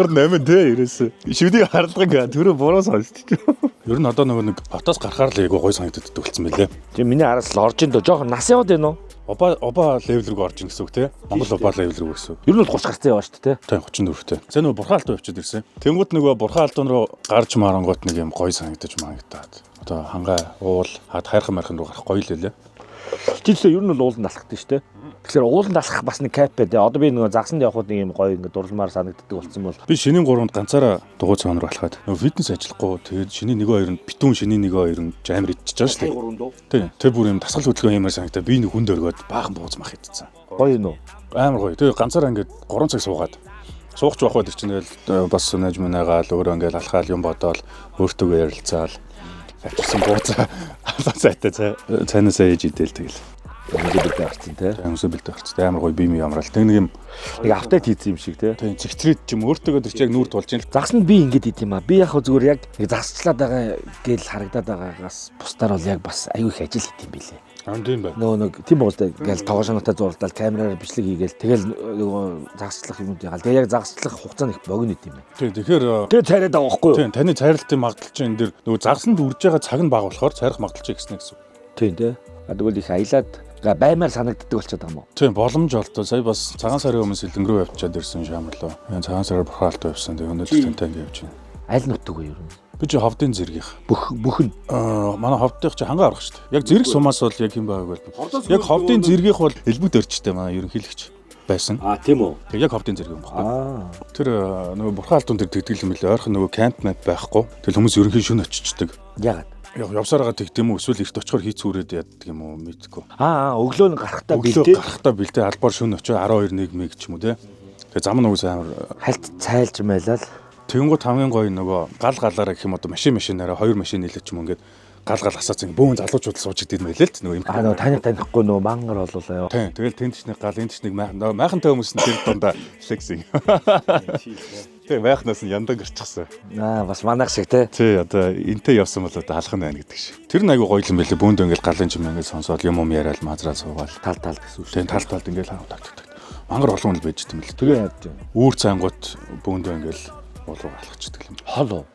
8 тий ерөөсөө. Шүний харалган түрүү буруу сонсчих. Ер нь одоо нэг ботоос гарахаар л айгу гой санагддаг болсон байлээ. Тийм миний араас л орж ин дөө жоохон нас яваад байна уу? Оба левел рүү орж ин гэсэн үг тий. Монгол оба левел рүү гэсэн. Ер нь бол 30 гарцсан яваа шүү дээ тий. 34-тэй. За нөгөө бурхан алтан явчихад ирсэн. Тэнгууд нөгөө бурхан алтан руу гарч марангуут нэг юм гой санагдаж магадаад. Одоо хангай уул хад хайрхан мархан руу гарах гоё л байлээ. Жишээ ер нь бол ууланд алхахдаг шүү дээ. Тэгэхээр ууланд алхах бас нэг кап байдаг. Одоо би нөгөө загсанд явхад нэг юм гоё ингээд дурламаар санагддаг болсон бол би шинийн 3-нд ганцаараа дугуй цаан руу алхаад нөгөө фитнес ажиллахгүй тэгээд шинийн 1-2 нь битүүн шинийн 1-2 нь амар идчихэж байгаа шүү дээ. Тэр бүр юм дасгал хөдөлгөөн юмар санагдаа би нэг хүнд өргөөд баахан бууз мах идчихсэн. Гоё нөө. Амар гоё. Тэгээд ганцаараа ингээд 3 цаг суугаад суугч байх байдаг чинь тэгэл бас нэж мэнэгаал өөрөө ингээд алхаал юм бодоол өөртөө ярилцаал авчихсан бууцаа алцаатай цайнасаа ээж идэл тэгэл. Ингээд бэлдээ тий. Хүмүүсээ бэлдээ харцтай амар гоё бие мие амраал. Тэг нэг юм нэг автад хийсэн юм шиг тий. Тэг зэгцрээд ч юм өөртөө тэр чиг нүүр тулж ийн. Загсанд би ингээд идэм ба. Би яг зүгээр яг нэг засчлаад байгаа гээл харагдаад байгаагаас бусдаар бол яг бас аюу их ажил хийх юм билээ. Тийм байна. Нэг тийм уустай гээл тоогошоноотой зурлал камераар бичлэг хийгээл тэгэл нөгөө загслах юм ягаал. Тэгээ яг загслах хугацаа нэг богино идэм юм. Тэгэхээр тэгээ цайраад байгаа байхгүй юу? Тийм таны цайралтын магадлал чинь энэ дэр нөгөө загсанд үрж байгаа цаг нь бага болохоор цайрах магадлал чинь гэсэн гэсэн. Тийм тий. Тэгвэл их аялаад баймаар санагддаг болчиход байгаа юм уу? Тийм боломж олдоо. Сая бас цагаан сарын өмнө сэлэнгрөө явчаад ирсэн шаамрлаа. Цагаан сараар бурхан алтан явсан. Тэгээ өнөөдөр тэнтэй ингэ явж байна. Аль нутаг вэ ер нь? Би чи ховдын зэргийнх. Бүхэн. Манай ховдынх чи хангаа арах шүү дээ. Яг зэрэг сумаас бол яг юм байгааг бол. Яг ховдын зэргийнх бол элбүүд өрчтэй манай ерөнхийлөгч байсан. Тийм үү. Тэг яг ховдын зэрэг юм байна. Тэр нөгөө бурхан алтан дээр тэгтгэл юм билээ. Ойрхон нөгөө camp map байхгүй. Тэгэл хүмүүс ерөнхий шүн очичдаг. Ягаад? Явсараа тэгдэм үү эсвэл эрт очихоор хийцүүрээд яддаг юм уу мэдгүй. Өглөө нь гарахтаа бэлдээ. Бэлдээ албаар шүн очоо 12 1 мэг ч юм уу те. Тэгээ зам нь үгүй амар хальт цайлж майлал. Тэнгууд хамгийн гоё нөгөө галаараа гэх юм одоо машинаараа 2 машин нийлээд ч юм ингээд гал асаацсан бөөн залуучууд сууж идэв мэлээ л нөгөө юм. Нөгөө танихгүй нөгөө мангар болоо. Тийм. Тэгэл тэнд ч нэг гал энд ч нэг майхантай хүмүүс нь тэр дундаа флексинг. Тийм майхнаас нь яндан гэрчихсэн. Бас манайх шиг те. Тий одоо энтэй явсан бол одоо алхан байна гэдэг шиг. Тэр нь айгу гоё юм байлээ. Бөөндөө ингээл галын чим ингээд сонсоод юм яриад мазраа суугаал. Тал гэсэн үг. Тийм тал ингээл хавтагддаг. Мангар олон л байж идэм л. Тэгээ яад. Үүр цаангууд бөөндөө ингээл болоо алхацдаг юм. Хол.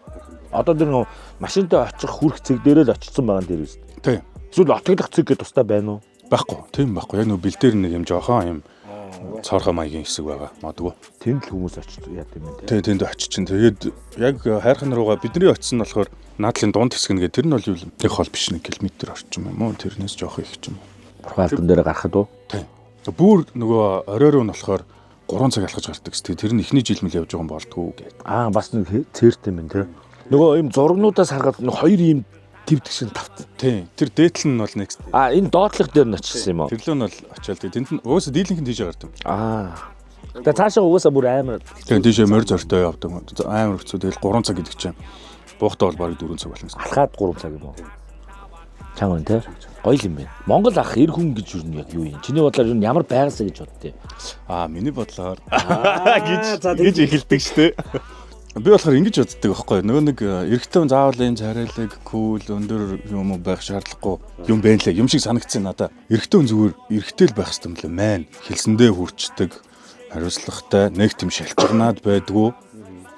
Одоо тэр нөө машинтай очих хүрх цэг дээрээ л очсон байгаа юм дээр үст. Тийм. Зүйл отоглох цэг гэдэг тустай байна уу? Байхгүй. Тийм байхгүй. Яг нөө бэлдээр нэг юм жоохон юм цоорхоо маягийн хэсэг байгаа. Мадгүй. Тэнд л хүмүүс очиж яа гэм юм те. Тийм тэнд очичин. Тэгээд яг хайрхан руугаа бидний очисон нь болохоор наадлын дунд хэсэг нэгэ тэр нь бол яг хол биш 1 км орчим юм уу? Тэрнээс жоох их ч юм уу. Бурхан алтан дээр гарахад уу? Тийм. Бүр нөгөө орой руу нь болохоор 3 цаг алхаж гардаг гэсэн. Тэр нь эхний жил мэл явж байгаа юм болтгоо гэдэг. Бас нэг цээртэй юм те. Нөгөө ийм зургнуудаас харахад хоёр ийм твдэг шиг тавт. Тийм. Тэр дээдл нь бол нэг. Энэ доотлох дээр нь очсон юм уу? Тэрлөө нь бол очиад тэнд нь уусаа дийлэнх нь тийшээ гардаг. Тэгээ цаашаа уусаа бүр амар. Тэгээ тийшээ морь зортой явдаг. Амар хэцүү. Тэгэл 3 цаг гэдэг чинь. Буухтаа бол бараг 4 цаг болно. Алхаад 3 цаг юм уу? Чамаа те. Гоё юм байна. Монгол ах эр хүн гэж юу яг юу юм? Чиний бодлоор юу ямар байгаасаа гэж боддیں۔ Миний бодлоор гэж эхэлдэг штэ. Би болохоор ингэж боддог байхгүй. Нөгөө нэг эрэгтэй хүн заавал энэ царайлаг, кул, өндөр юм байх шаардлагагүй юм байна лээ. Юм шиг санагдсан надаа. Эрэгтэй хүн зүгээр эрэгтэй л байх хэрэгтэй юм лээ. Мэн хэлсэндээ хүрчдэг, хариуцлагатай, нэг тийм шалчирнаад байдгүй.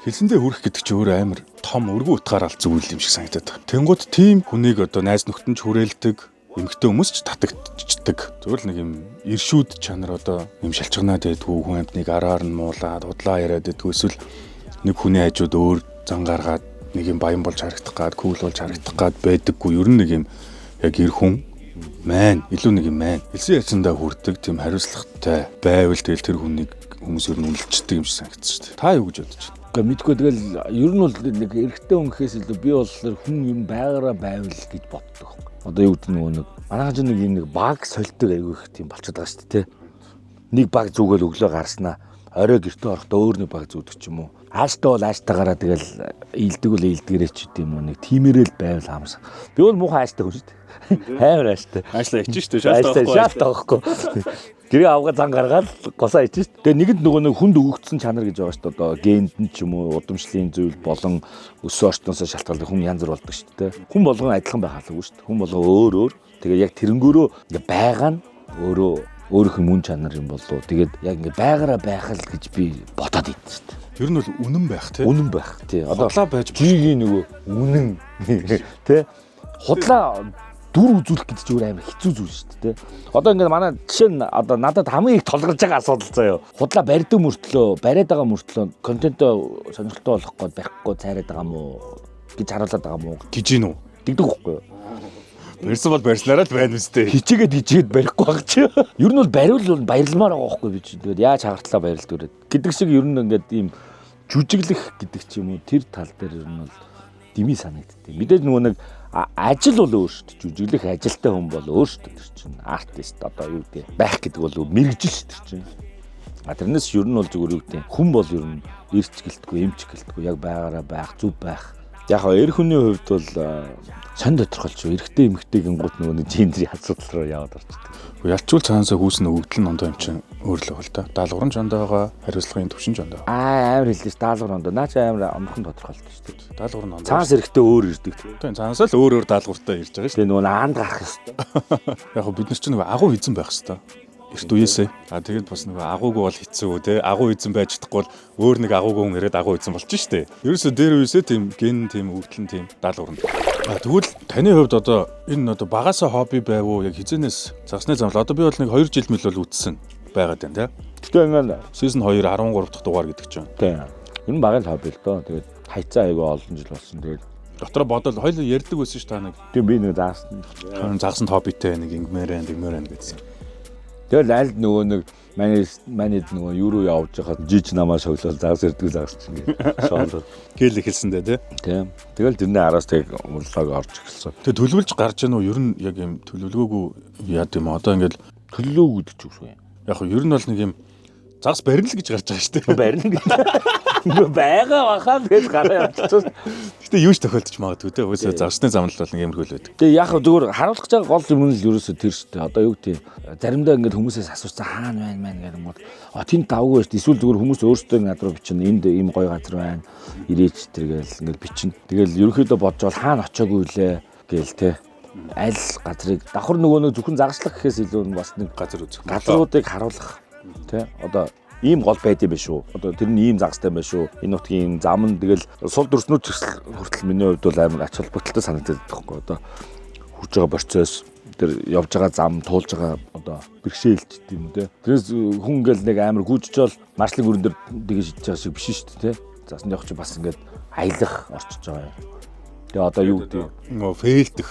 Хэлсэндээ хүрэх гэдэг чинь өөр амар том өргөн утгаараа зүйл юм шиг санагдаад байна. Тэнгууд тийм хүнийг одоо найз нөхдөнд хүрээлдэг, эмэгтэй хүмүүс ч татагдчихдаг. Зөвхөн нэг юм иршүүд чанар одоо юм шалчирнаад байдгүй хүн амтныг араар нь муулаад удлаа яриад байдгүй эсвэл нэг хүний хажууд өөр зан гаргаад нэг юм баян болж харагдах гад, кул болж харагдах гад байдаггүй. Ер нь нэг юм яг эр хүн маань илүү нэг юм маань. Элсэн яцсандаа хүрдэг тийм хариуцлагатай байвал тэгэл тэр хүнийг хүмүүс ер нь үлчдэг юм шиг санагдсан шүү дээ. Та юу гэж бодож байна? Гэхдээ мэдгүй тэгэл ер нь бол нэг эрэгтэй хүн гэхээс илүү би бол хүн юм байгаараа байвал гэж боддог. Одоо юу гэдэг нэг манайхан ч нэг баг сольдог айгүй их тийм болчиход байгаа шүү дээ. Нэг баг зүгэл өглөө гарснаа орой гэртээ орохдоо өөр нэг баг зүгдэг ч юм уу. Ааштай бол ааштайгаараа тэгэл ийдэг үл ийдгэрээ ч гэдэм үү нэг тиймэрэл байвал хаамс. Би бол муухай ааштай хүн шүү дээ. Хайр ааштай. Аашлаа ичэн шүү дээ. Шаалт авахгүй. Гэрээ авгаа зан гаргаад госоо ичэн шүү. Тэгээ нэгэнд нөгөө нэг хүнд өгөгдсөн чанар гэж байгаа шүү дээ. Одоо генд нь ч юм уу удамшлын зүйл болон өссөн орчноосоо шалтгаалдаг хүн янз бүр болдог шүү дээ. Хүн болгон адилхан байх албагүй шүү дээ. Хүн болгон өөр. Тэгээ яг тэрнгөөрөө ингээ байгаа нь өөрөө өөрийнх нь мөн чанар юм болов. Тэгээд яг ингээ байгаараа байх л гэж би бодоод идэв шүү дээ. Ер нь бол үнэн байх тий. Үнэн байх тий. Одоо худлаа байж жигийн нөгөө үнэн тий. Худлаа дүр үзүүлэх гэдэг чинь амар хэцүү зүйл шүү дээ. Одоо ингээд манай жишээ нь одоо надад хамгийн их толгорж байгаа асуудал заяа. Худлаа барьдаг мөртлөө, бариад байгаа мөртлөө контентоо сонирхолтой болох гээд байхгүй цайраад байгаа мó гэж харуулад байгаа мó гэж гин үү? Тэгдэг байхгүй юу? Барьсан бол барьснараа л байна үстэй. Хичээгээд барихгүй байгаа чи. Ер нь бол бариул баярламаар байгаа байхгүй би чи. Тэгээд яаж хагартлаа баярлалт өрөөд. Гэдэг шиг ер нь ингээд ийм жүжиглэх гэдэг ч юм уу тэр тал дээр ер нь бол дими санагдтыг. Мэдээж нөгөө нэг ажил бол өөр шүү дээ. Жүжиглэх ажилтай хүн бол өөр шүү дээ. Тэр чинь артист одоо юу гэдэг байх гэдэг бол мэрэгжил шүү дээ чинь. Тэрнээс ер нь бол зүгээр юу гэдэг хүн бол ер нь эрч гэлтгүй, эмч гэлтгүй яг байгаараа байх, зүв байх. Яг эр хүний хувьд бол сонь тодорхойлж эрэгтэй эмэгтэй гингууд нөгөө нэг гендрийн асуудал руу яваад орчдөг. Ялчгүй цаанасаа хүүснэ өгдөл нь ондоо юм чинь өөрлөө хэл та. Даалгаврын жондоогоо хариуцлагын төвшин жондоо. Амар хэлдэж даалгавар ондоо. Наа чи амар амархан тодорхойлдог шүү дээ. Даалгавар нь ондоо. Цаанаас эрэгтэй өөр ирдэг. Тийм цаанасаа л өөр даалгавартай ирж байгаа шүү. Тэгээ нөгөө аанд гарах ёстой. Яг бид нар чинь нөгөө агуу эзэн байх ёстой. Эрт үеэсээ. Тэгээд бас нөгөө агуугүй бол хэцүү те. Агуу эзэн байж чадахгүй бол өөр нэг агуугүй хүн ирээд агуу эзэн болчих штэ. Ерөөсөө дээр үеэсээ тийм ген тийм өвдөлн тийм даалгавар. Тэгвэл таны хувьд одоо энэ одоо багасаа хобби байв уу? Яг хизэнээс загсны замл одоо би бол нэг 2 жил мэл бол үтсэн байгаад байна те. Гэтэ ингээд season 2 13 дахь дугаар гэдэг чинь. Тийм. Энэ багын хобби л доо. Тэгээд хайцаа айгүй олон жил болсон. Тэгээд дотроо бодол хоёул ярьдаг байсан ш та нэг. Тийм би нэг загсан. Загсанд хоббитэй нэг ингэмээрэн гэдсэн. Тэгэл аль нөгөө нэг манай нөгөө юу руу явж байхад жиж намаа шоглол загс ирдэг загс чинь ингээд шоолоо. Гэл эхэлсэндээ тий. Тийм. Тэгэл тэрний араас тэг урлаг орж эхэлсэн. Тэг төлөвлөж гарч яана уу? Ер нь яг юм төлөвлөгөөгүй яа гэм одоо ингээд төлөвлөө гэдэг ч үгүй. Яг нь ер нь бол нэг юм загс барина л гэж гарч байгаа шүү дээ. Барина гэж. Байгаа бахаа гэж гараа явчихсан. Гэтэ юу ч тохиолдож магадгүй те. Үгүй загсны замнал бол нэг юм хөл байдаг. Тэгээ яг зүгээр харуулах гэж байгаа гол юм нь л ерөөсөө тэр шүү дээ. Одоо юу гэдэг заримдаа ингээд хүмүүсээс асуусан хаана байна гэдэг юм бол тэнд давгүй шүү дээ. Эсвэл зүгээр хүмүүс өөрсдөө над руу бичнэ. Энд ийм гоё газар байна. Ирээч тэргээл ингээд бичнэ. Тэгэл ерөөхдөө бодож бол хаана очиагүй лээ гээл те. Аль газрыг давхар нөгөө нэг зөвхөн загслах гэхээс илүү нь бас нэг газар үзэх. Газруудыг харуулах те. Одоо ийм гол байд юм биш үү? Одоо тэр нь ийм загстай юм биш үү? Энэ нутгийн зам нь тэгэл сул дөрснүүд хүртэл миний хувьд бол амар ач холбогдолтой санагдаад байгаа байхгүй. Одоо хүрж байгаа процесс тэр явж байгаа зам туулж байгаа одоо бэрхшээлч тийм үү те. Тэрээс хүн ингээл нэг амар гүйжиж бол маршлын өрөн дээр тэгэж шидэж байгаа шиг биш шүү дээ те. Засанд явах чи бас ингээд аялах орчиж байгаа юм. Тэгээ одоо юу гэдэг нөгөө фейлдэх.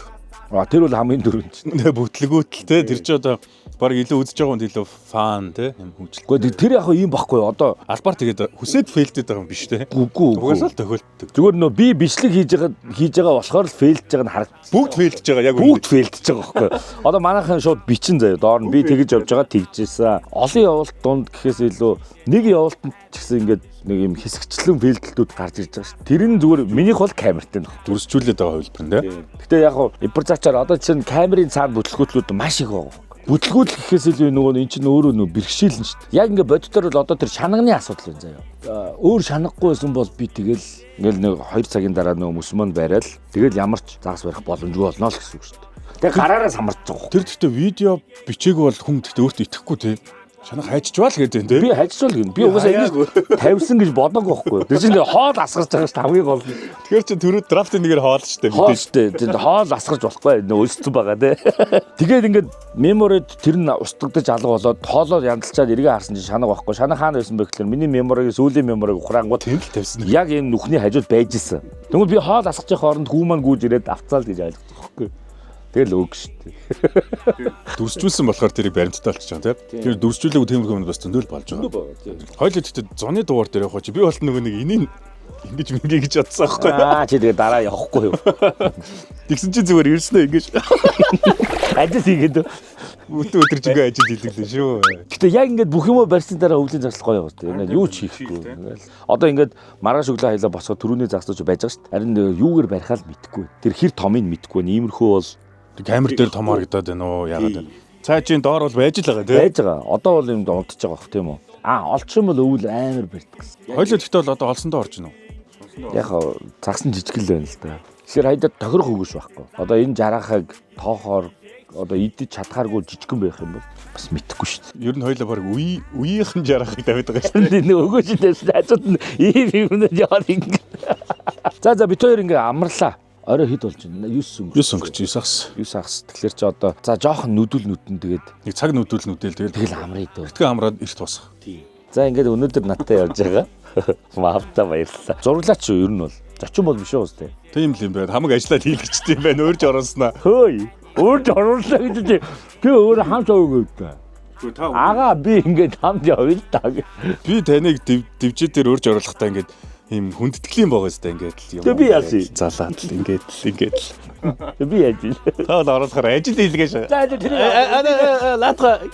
Тэр бол хамгийн дөрөнд чинь бүтлгүүтэл те. Тэр чи одоо баг илүү үзэж байгаа хүн илүү фан те юм хүчил. Гэхдээ тэр яг ийм байхгүй одоо албаар тэгээд хүсээд фейлдэд байгаа юм биш те. Үгүй. Угаасаа л тохиолддог. Зүгээр нөө би бичлэг хийж байгаа болохоор л фейлдж байгаа нь харагдсан. Бүгд фейлдж байгаа яг бүгд фейлдж байгаа байхгүй. Одоо манайхан шууд бичин заяа доор нь би тэгж явж байгаа тэгжсэн. Олон явуулт дунд гэхээс илүү нэг явуултанд ч гэсэн ингээд нэг юм хэсэгчлэн фейлдэлтүүд гарч ирж байгаа шүү. Тэр нь зүгээр минийх бол камертай нөх. Дүрсчүүлээд байгаа хувилбар нь те. Гэтэ яг импер зачаар одоо чинь камерын цаана бүтлгүүтлүүд маш их байгаа. Бүтлгүүл гэхээс илүү нөгөө эн чинь өөрөө нөө бэрхшээл нь шүү дээ. Яг ингээ боддоор бол одоо тэр шанагны асуудал байна заяа. Өөр шанаггүйсэн бол би тэгэл ингээл нэг 2 цагийн дараа нөгөө мөсмөнд барайл тэгэл ямар ч загас барих боломжгүй болно л гэсэн үг шүү дээ. Тэгээ гараараа самарч байгаа. Тэр гэхдээ видео бичээг бол хүн гэхдээ өөртөө итгэхгүй тий. Шанах хайчвал гэдэг тийм. Би хайчвал гин. Би угаасаа ингэж тавьсан гэж бодоогүй байхгүй. Тэр чинь хоол асгарч байгаа шүү дээ хамгийн гол. Тэгэхээр чи түрүү драфтын нэгээр хоол шүү дээ. Хоол шүү дээ. Тэр хоол асгарч болохгүй өлссөн байгаа тий. Тэгээд ингээд меморид тэр нь устгагдаж алга болоод хоолоор янзалчаад эргээ харсан чинь шанах байхгүй. Шанах хаана байсан бэ гэхээр миний меморыг сүүлийн меморыг ухраангууд тэнд л тавьсан. Яг энэ нүхний хажууд байж исэн. Тэгвэл би хоол асгах хооронд хүү маань гүйж ирээд авцаал гэж ойлгосон байхгүй. Тэгэл өг шүү дээ. Дүрсжүүлсэн болохоор тэрийг баримттай болчих жоо тийм. Тэр дүрсжүүлээгүй тиймэрхүү юм бас зөндөл болж байгаа. Хоёул ихтэй зуны дугаар дээр явах чи би болт нөгөө нэг энийг ингэж мингээ гэж бодсон аахгүй. Чи тэгээ дараа явахгүй юу. Тэгсэн чи зүгээр ирснэ ингэж. Ажил хийгээд өдөр жигээ ажил хийлгэлээ шүү. Гэтэ яг ингээд бүх юм барьсан дараа өвлийн зарлах гоё байна. Ингээд юу ч хийхгүй. Одоо ингээд маргааш өглөө хайлаа босгоод түрүүний загсууч байж байгаа шүү дээ. Харин юугээр барихаа л мэдэхгүй. Тэр хэр томыг мэдэхгүй. Иймэрхүү бол камер дээр том харагдаад байна уу яагаад вэ? Цаа чинь доор бол байж л байгаа тийм. Байж байгаа. Одоо бол юм унтж байгаа бох тийм үү. Олчих юм бол өвөл амар барьдаг. Хоёул ихтэй бол одоо олсондоо орж гинөө. Яг загсан жижигэл байна л да. Тэгэхээр хайдаа тохирох үгүйш байхгүй. Одоо энэ жаргахыг тоохоор одоо идэж чадхааргүй жижигэн байх юм бол бас мэдэхгүй шүү дээ. Ер нь хоёулаа баг үеийнхэн жаргахыг тавиад байгаа шүү дээ. Нэг өгөөж дээс хажууд нь ийм юм яа ингэ. За бид хоёр ингээ амарлаа. Орой хэд болж байна? 9 өнгөрч 9 агс. 9 агс. Тэгэхээр чи одоо за жоохон нүдүүл нүдэн тэгээд нэг цаг нүдүүл нүдэл тэгэл амрыг дөө. Тэгтээ амраад эрт босох. Тий. За ингээд өнөөдөр надтай явж байгаа. Маавта баярлалаа. Зураглаач юу ер нь бол зочин бол биш үү үстэй. Тийм л юм байна. Хамаг ажиллаад хийлгэчтэй юм байна. Өөрж оруулснаа. Хөөе. Өөрж орууллаа гэж чи өөрөө хамт аваагүй дээ. Ага би ингээд хамт явъя л та. Би таныг дивжээ дээр өөрж оруулахдаа ингээд ийм хүндэтгэлийн байгаа сте ингээд юм. Тэг би яасан. Залаад л ингээд л. Тэг би яаж ил. Та бол оруулахаар ажил хийлгээш. За тэр лаатга.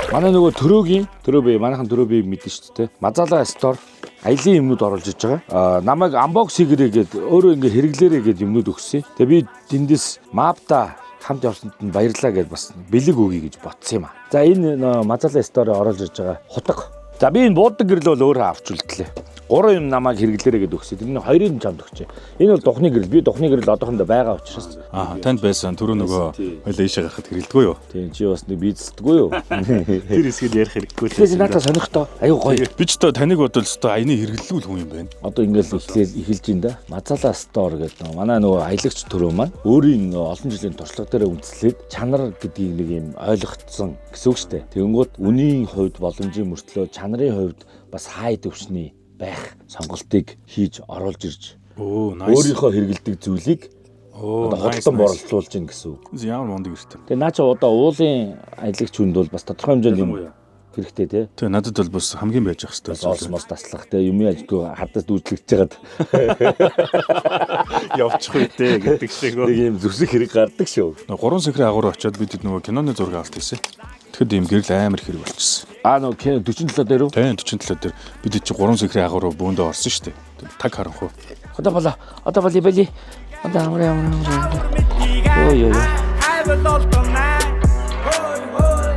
Манай нөгөө төрөө манайхан төрөө би мэдэн шүү дээ. Мазала стор аялын юмнууд оруулж иж байгаа. Намайг unbox хийгэрээ гээд өөрөө ингээд хэрэглээрээ гээд юмнууд өгсөн. Тэгээ би тэндээс Mapta хамт явсанд нь баярлаа гэж бас бэлэг өгье гэж ботсон юм аа. За энэ Мазала стор оруулж иж байгаа хутга. За би энэ буудаг гэрэл бол өөрөө авч үлдлээ. 3 юм намайг хэрэглээрээ гээд өгсөн. Тэр нь 2-ыг нь чамд өгчээ. Энэ бол духны гэрэл. Би духны гэрэл одоохондоо байгаа учраас. Танд байсан. Түрүү нөгөө хоёлаа ийшээ гарахад хэрэглэдэггүй юу? Тийм чи бас нэг бийцдэггүй юу? Тэр хэсгийг ярих хэрэггүй л. Тэгэхээр надад сонирхтой. Аюу гоё. Би ч таныг бодвол өстой аяны хэрэглүүл хүн юм байна. Одоо ингээл эхэлж ин да. Мазала стор гэдэг манай нөгөө аялагч төрөө маань өөрийн олон жилийн туршлага дээр үндэслээд чанар гэдгийг нэг юм ойлгоцсон гэсэн үг шүү дээ. Тэгэнгүүт үнийн хувьд боломжийн мөртлөө чанарын хувьд бас хай төвшний байх сонголтыг хийж оруулж ирж өөрийнхөө хэрэгэлдэг зүйлийг одоо хөдөлгөөн борлуулж гин гэсэн үг. Ямар мундаг иртэй. Тэгээ наа чи одоо уулын аялагч хүнд бол бас тодорхой хэмжээнд юм хэрэгтэй тий. Тэгээ надад бол бас хамгийн байж ах хэрэгтэй. Олсмос таслах тий юм яжгүй хадаас дүүдлэгдэж жагаад явчих үедээ гэдэг шиг нэг юм зүсэх хэрэг гардаг шүү. 3 сахарын агуур очиод бид нөгөө киноны зураг авалт хийсэн. Тэгэхэд ийм гэрэл амар хэрэг болчихсон. Нөгөө 47 дээр үү? Тийм 47 дээр бид чи 3 сахарын агуур бөөндөө орсон шүү дээ. Таг харанхуу. Одоо бали. Одоо амраа. Ой.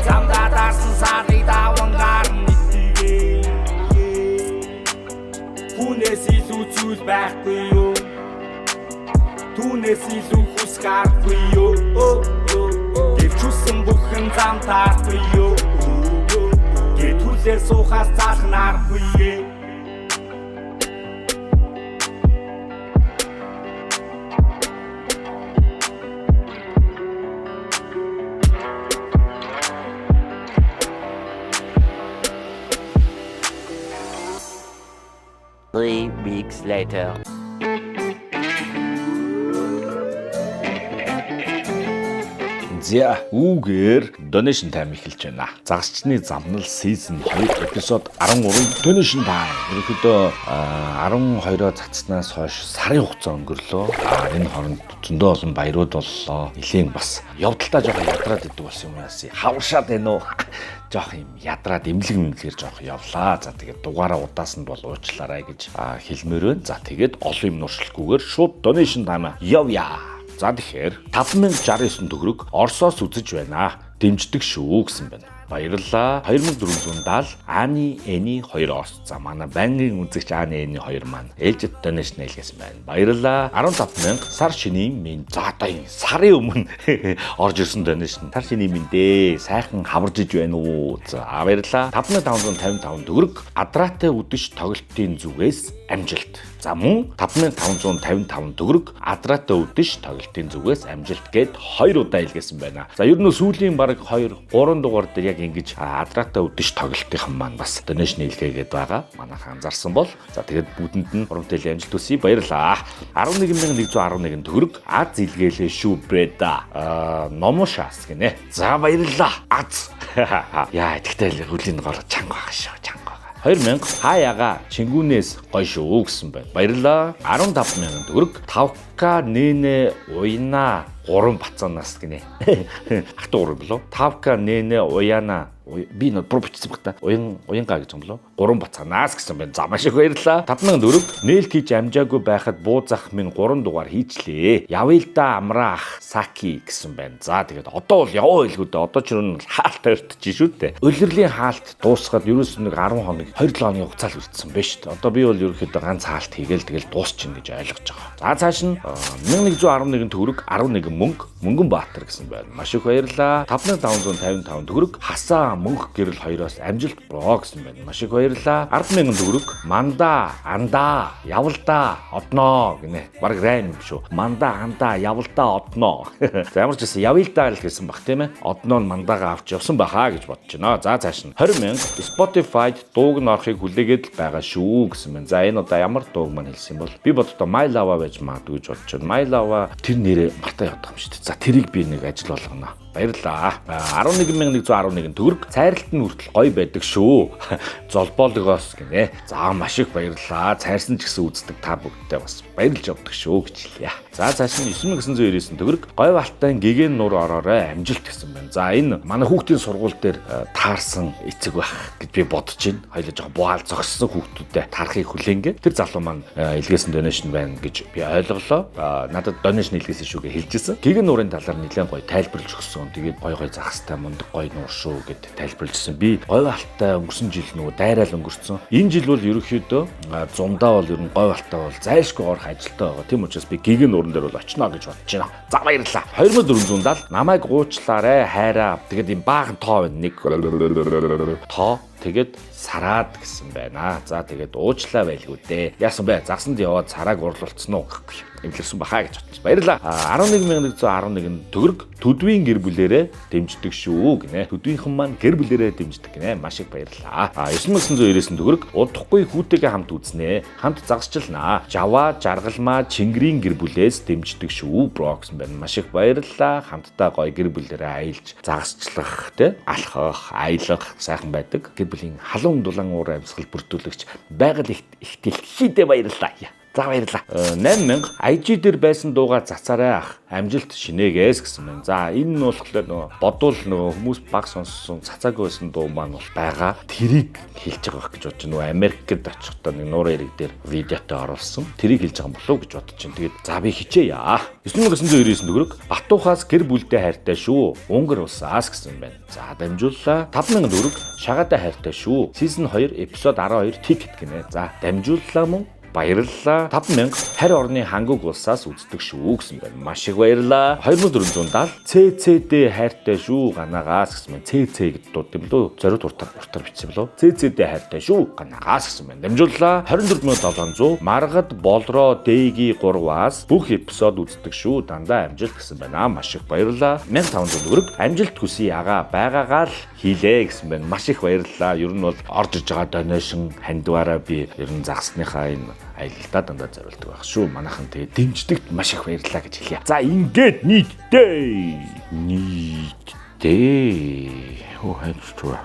Замдаарсан сарыг даван гарна итгээ. Хүнээс илүү зүйл байхгүй юу? Түүнээс илүү хүс гарахгүй юу? Гэвчүүлсэн бүхэн зам таарахгүй юу? Гэтүүлээр суухаас цаах наргүй ээ. Three weeks later. За үүгээр donation time эхэлж байна. Загасчны замнал season 2 эпизод 13 donation time. Ерөнхийдөө 12-оо цацснаас хойш сарын хугацаа өнгөрлөө. Энэ хооронд зөндөө олон баярууд боллоо. Нилийн бас явдалтай жоохон ядраад идэг болсон юм яасан. Хавшаад байна уу? Жоох юм ядраад эмнэлэг жоох явлаа. За тэгээд дугаараа удаасанд бол уучлаарай гэж хэлмээр байна. За тэгээд олон юм нуршилгүйгээр шууд donation time явъя. За тэгэхээр 5069 төгрөг Оросоос үзэж байна. Дэмждэг шүү гэсэн байна. Баярлалаа. 2470 Ани Эни 2 орс. За манай байнгын үзэгч Ани Эни 2 маань ээлжид донешн хэлгээсэн байна. Баярлалаа. 15,000 сар шинийн минь. За одоо энэ сарын өмнө орж ирсэн донешн. Сар шинийн минь дээ. Сайхан хаварж иж байна уу? За баярлалаа. 5555 төгрөг Адраатай үдэш тоглолтын зүгээс амжилт. За мөн 5555 төгрөг Адраатай үдэш тоглолтын зүгээс амжилт гэд 2 удаа хэлгээсэн байна. За ер нь сүүлийн баг 2 3 дугаар дээр яг ингэж Адраатай үдэш тоглолтын маань бас донешн хэлгээгээд байгаа. Манайхан анзаарсан бол за тэгээд бүтэнд нь урамтай амжилт хүсье. Баярлалаа. 11111 төгрөг аз илгээлээ шүү брэда. Номошас гинэ. За баярлалаа. Az. Яа тэгтэл хөлийн гол чанга байгаа шүү. Чанга. 2000 хаяга чингүүнээс гоё шүү гэсэн байна. Баярлалаа. 15,000 төгрөг 5К нэнэ уйна 3 бацаанаас гинэ. Ахтуу 3 болов. 5К нэнэ уяна би нөө про бичсэн баг та. Уянга гэж юм болов. 3 бацаанаас гэсэн байна. За маш их баярлалаа. 5,000 төгрөг нээлт хийж амжаагүй байхад буузах минь 3 дугаар хийчлээ. Явъя л да амраа ах Саки гэсэн байна. За тэгээд одоо бол яваа хэлгүүдээ одоо ч юу хаалт өртөж шүү дээ. Улирлийн хаалт дуусгаад ерөөс нэг 10 хоног 27 хоногийн хугацаа л үлдсэн байна шүү дээ. Одоо би бол ерөөхдөө ганц хаалт хийгээл тэгэл дуусчихна гэж ойлгож байгаа. За цааш нь 1111 төгрөг 11 мөнгөн Баатар гэсэн байна. Маш их баярлалаа. 5555 төгрөг хасаа мөнх гэрэл 2-оос амжилт бро гэсэн байна. Маш их баярлалаа. 10,000 төгрөг манда андаа явалдаа одноо гинэ. Бараг райм юм шүү. Манда андаа явалдаа одноо. За ямар ч гэсэн явилдаа л гэсэн баг тийм ээ. Одноо мандаага авч явсан байхаа гэж бодож байна. За цааш нь 20,000 Spotify дууг нь орохыг хүлээгээд л байгаа шүү гэсэн байна. За энэ удаа ямар дууг маань хэлсэн бол би боддоо My Lava байж магадгүй гэж бодож байна. My Lava тэр нэрээ мартаа явдаг юм шүү дээ. За тэрийг би нэг ажил болгоно. Баярлалаа. 11,111 төгрөг цайралт нь хүртэл гоё байдаг шүү. Золбоолгоос гинэ. За маш их баярлалаа. Цайрсан ч гэсэн үздэг та бүгдтэй бас баярлж явдаг шүү гэж хэлье. За цааш нь 9,999 төгрөг гоё балтайн гэгэн нур ороорой амжилт гэсэн байна. За энэ манай хүүхдийн сургууль дээр таарсан эцэг байх гэж би бодож байна. Хоёлоо жоохон буаал зогссон хүүхдүүдэд таарахыг хүлээнгээ. Тэр залуу маань илгээсэн донешн байна гэж би ойлголоо. Надад донешн илгээсэн шүү гэж хэлжсэн. Гэгэн нурын талаар нэлээд гоё тайлбарлаж өгсөн. Тэгээд гой загастай мундаг гой нуур шүү гэд тайлбарлажсэн. Би гой балтай өнгөрсөн жил нөгөө дайраал өнгөрсөн. Энэ жил бол ерөнхийдөө зундаа бол ер нь гой балтай бол зайлшгүй орох ажилтай байгаа. Тийм учраас би гэгэн нуурын дээр бол очно гэж бодож байна. За баярлалаа. 2470 намайг гуучлаарэ хайраа. Тэгээд юм баахан тоо байна. Нэг тоо тэгээд сараад гэсэн байна. За тэгээд уучлаа байлгүй дээ. Яасан бэ? Загсанд яваад царааг урлуулсан уу? Эмгэлсэн бахаа гэж бодчих. Баярлалаа. 11,111 төгрөг төдвийн гэр бүлэрээ дэмждэг шүү гинэ. Төдвийнхэн маань гэр бүлэрээ дэмждэг гинэ. Маш их баярлалаа. 9,999 төгрөг удахгүй хүүтэйгээ хамт үзнэ. Хамт загасчлнаа. Жава, жаргалмаа, Чингэрийн гэр бүлээс дэмждэг шүү бро гэсэн байна. Маш их баярлалаа. Хамтдаа гоё гэр бүлэрээ аялж загасчлах, тэ алхах, аялах сайхан байдаг. Гэр бүлийн халуун дулаан уур амьсгал бүртгүүлэгч байгаль их дэлхийдээ баярлалаа. За баярлалаа. 8,000 IG дээр байсан дуугаа цацаарай ах. Амжилт шинээгээс гэсэн байна. За энэ нь болохоор нөгөө бодвол нөгөө хүмүүс баг сонссон цацаагүй байсан дуу маань бол байгаа. Тэрийг хэлж байгаа гэж бодож нөгөө Америкт очихдоо нэг нуур эрэг дээр видеотой оруулсан. Тэрийг хэлж байгаа болов гэж бодож чинь. Тэгээд за би хичээе. 9,999 төгрөг Батуухаас гэр бүлдээ хайртай шүү. Унгар улсаас гэсэн байна. За дамжууллаа. 5,000 төгрөг шагаатай хайртай шүү. Season 2 episode 12 ticket гинэ. За дамжууллаа мөн. Баярлалаа. 5,000 харь орны хангуг улсаас үздэг шүү гэсэн байна. Маш их баярлалаа. 2470 CCD хайртай шүү ганагаас гэсэн байна. CC гэдэг дууд юм лөө. Зориуд уртар бичсэн болов. CCD хайртай шүү ганагаас гэсэн байна. Дамжууллаа. 24700 Маргад болроо дэги 3-аас бүх эпизод үздэг шүү. Дандаа амжилт гэсэн байна. Маш их баярлалаа. 1500 төгрөг амжилт хүсье яга байгаагаа л хийлээ гэсэн байна. Маш их баярлалаа. Ер нь бол орж иж байгаа донешн хандваараа би ер нь загсныхаа энэ аялалдаа дандаа зориулдаг байх шүү. Манайхан тэгээ дэмждэгт маш их баярлалаа гэж хэлье. За ингээд нийтдээ. Оо хайртай.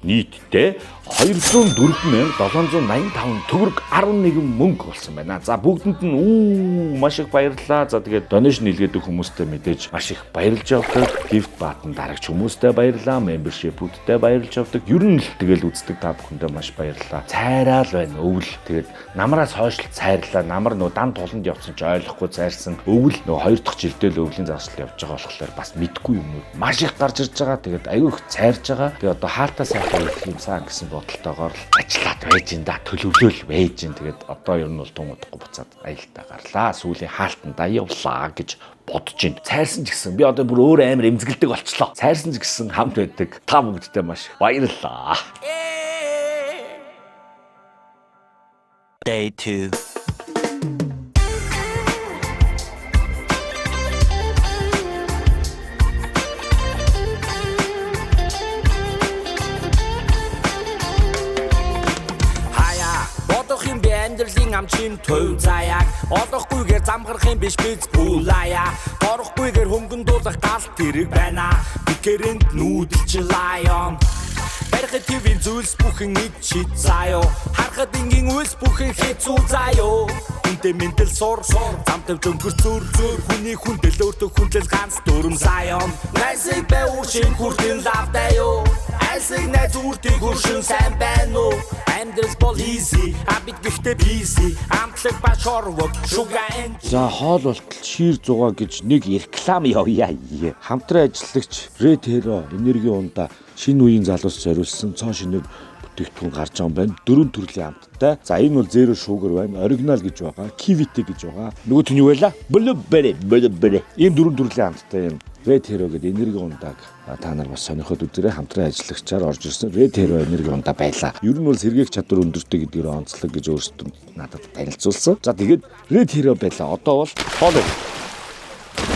нийтдээ 204,785 төгрөг 11 мөнгө болсон байна. За бүгдэнд нь маш их баярлалаа. За тэгээд донешн нийлгээдэг хүмүүстээ мэдээж маш их баярлж явдаг. Gift button дарагч хүмүүстээ баярлалаа. Membership-үүдтэй баярлж явдаг. Ер нь л тэгэл үздэг та бүхэндээ маш баярлалаа. Цайраал байна. Өвөл тэгээд намраас хойш цайрлаа. Намар нөө дан туланд явсан ч ойлгохгүй цайрсан. Өвөл нөө 2 дахь жилдээ л өвлийн загсал явж байгаа болохоор бас мэдгүй юм уу. Маш их гарч ирж байгаа. Тэгээд аюу их цайрж байгаа. Тэгээд одоо хаалтаа сайхан их юмсан гэсэн бодолтойгоор л ажиллаад байж ин да төлөвлөөл байж ин. Тэгээд одоо ер нь бол тун удахгүй буцаад аялалтаа гарлаа. Сүүлийн хаалтандаа явлаа гэж бодож байна. Цайрсан ч гэсэн би одоо бүр өөр амар эмзэгэлдэг болчлоо. Цайрсан ч гэсэн хамт байдаг. Та бүгдтэй маш баярлалаа. Day 2. Амьдралын амчин төв заяаг олохгүйгээр замгарах юм биш биз бүлаяа борохгүйгээр хөнгөн дуулах гал тэрэг байна бикэрэнд нүүдэлч лайон барихад твийн зүйлс бүхэн ид чид заяо харахад ингийн үйлс бүхэн хэцүү заяо үнтэй мэндэл сур замтав дөнгөр зүр хүний хүндэл өөртөө хүндэл ганц дүрм заяон найсыг бай уушин хүртэн лавдаяо айсыг найз үртийг хөршин сайн байна уу Амьдрал бол easy, абит гэхдээ busy. Амтлаг ба шорвог, шугаан. За хоол болтол шир зугаа гэж нэг реклам явъя. Хамтран ажиллагч Red Hero энерги унда шинэ үеийн залуус зориулсан цоо шинээр бүтээгдэхүүн гарч байгаа юм байна. 4 төрлийн амттай. За энэ бол Zero Sugar байна. Original гэж байгаа. Kiwi-тэй гэж байгаа. Нөгөө нь юу байла? Blueberry. Ийм 4 төрлийн амттай юм. Red Hero гэдэг энерги ундааг та нар бас сонирхоод үзээрэй. Хамтран ажиллагчаар орж ирсэн Red Hero энерги ундаа байлаа. Ер нь бол сэргээх чадвар өндөртэй гэдгээр онцлог гэж өөрсдөө надад танилцуулсан. За тэгээд Red Hero байлаа. Одоо бол хоол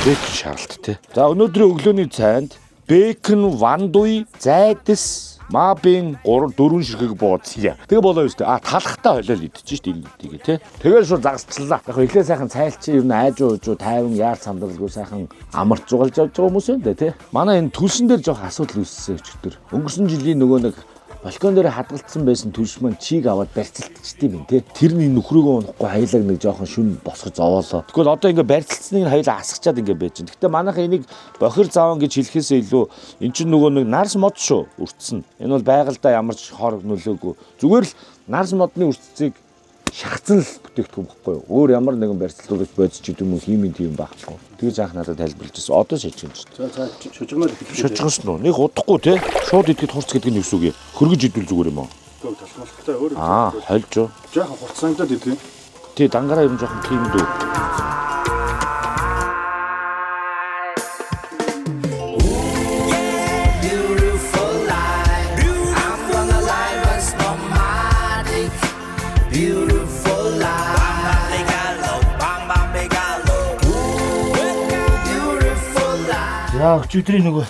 red шаралт те. За өнөөдрийн өглөөний цайнд бэкон, вандуй, зайдас Мабин 3 4 ширхэг бууцъя. Тэгээ болоо юу штэ. Талахтаа холиол идчих штэ энэ тий. Тэгэл шууд загасчлаа. Яг ихлэ сайхан цайлчи ер нь айжуу тайван яар самдалгүй сайхан амарч зугалж авч байгаа хүмүүс юм да тий. Манай энэ түлшин дээр жоох асуудал үүссэн өчтөр. Өнгөрсөн жилийн нөгөө нэг балкон дээр хадгалцсан байсан түлш маань чийг аваад барьцалтчихдээ юм тий. Тэрний нөхрөөгөө унахгүй хайлаг нэг жоохон шүн босгож зовоолоо. Тэгвэл одоо ингээ барьцалтсныг хайлаа асгачаад ингээ байж байна. Гэхдээ манайха энийг бохир заван гэж хэлэхээсээ илүү эн чинь нөгөө нэг нарс мод шүү үрцэн. Энэ бол байгальдаа ямар ч хор нөлөөгүй. Зүгээр л нарс модны үрцгийг шахацсан л бүтээгдэхүүн байхгүй юу? Өөр ямар нэгэн барьцалтуулагч бодис ч гэдэм үү химийн тийм байхгүй. Тэгж анх надад тайлбарлаж байсан. Одоо шийдэж байна шүү дээ. За шужигнаар хэлж шужигнаас нь нэг удахгүй те. Шууд идэхэд хурц гэдэг нь юу үг юм? Хөргөж идвэл зүгээр юм уу? талхмалтай өөр. Хольж юу? Жаахан хурц сангадад идэв. Тий, дангараа юм жоохон тийм дүү. За өчигдрийн нөгөө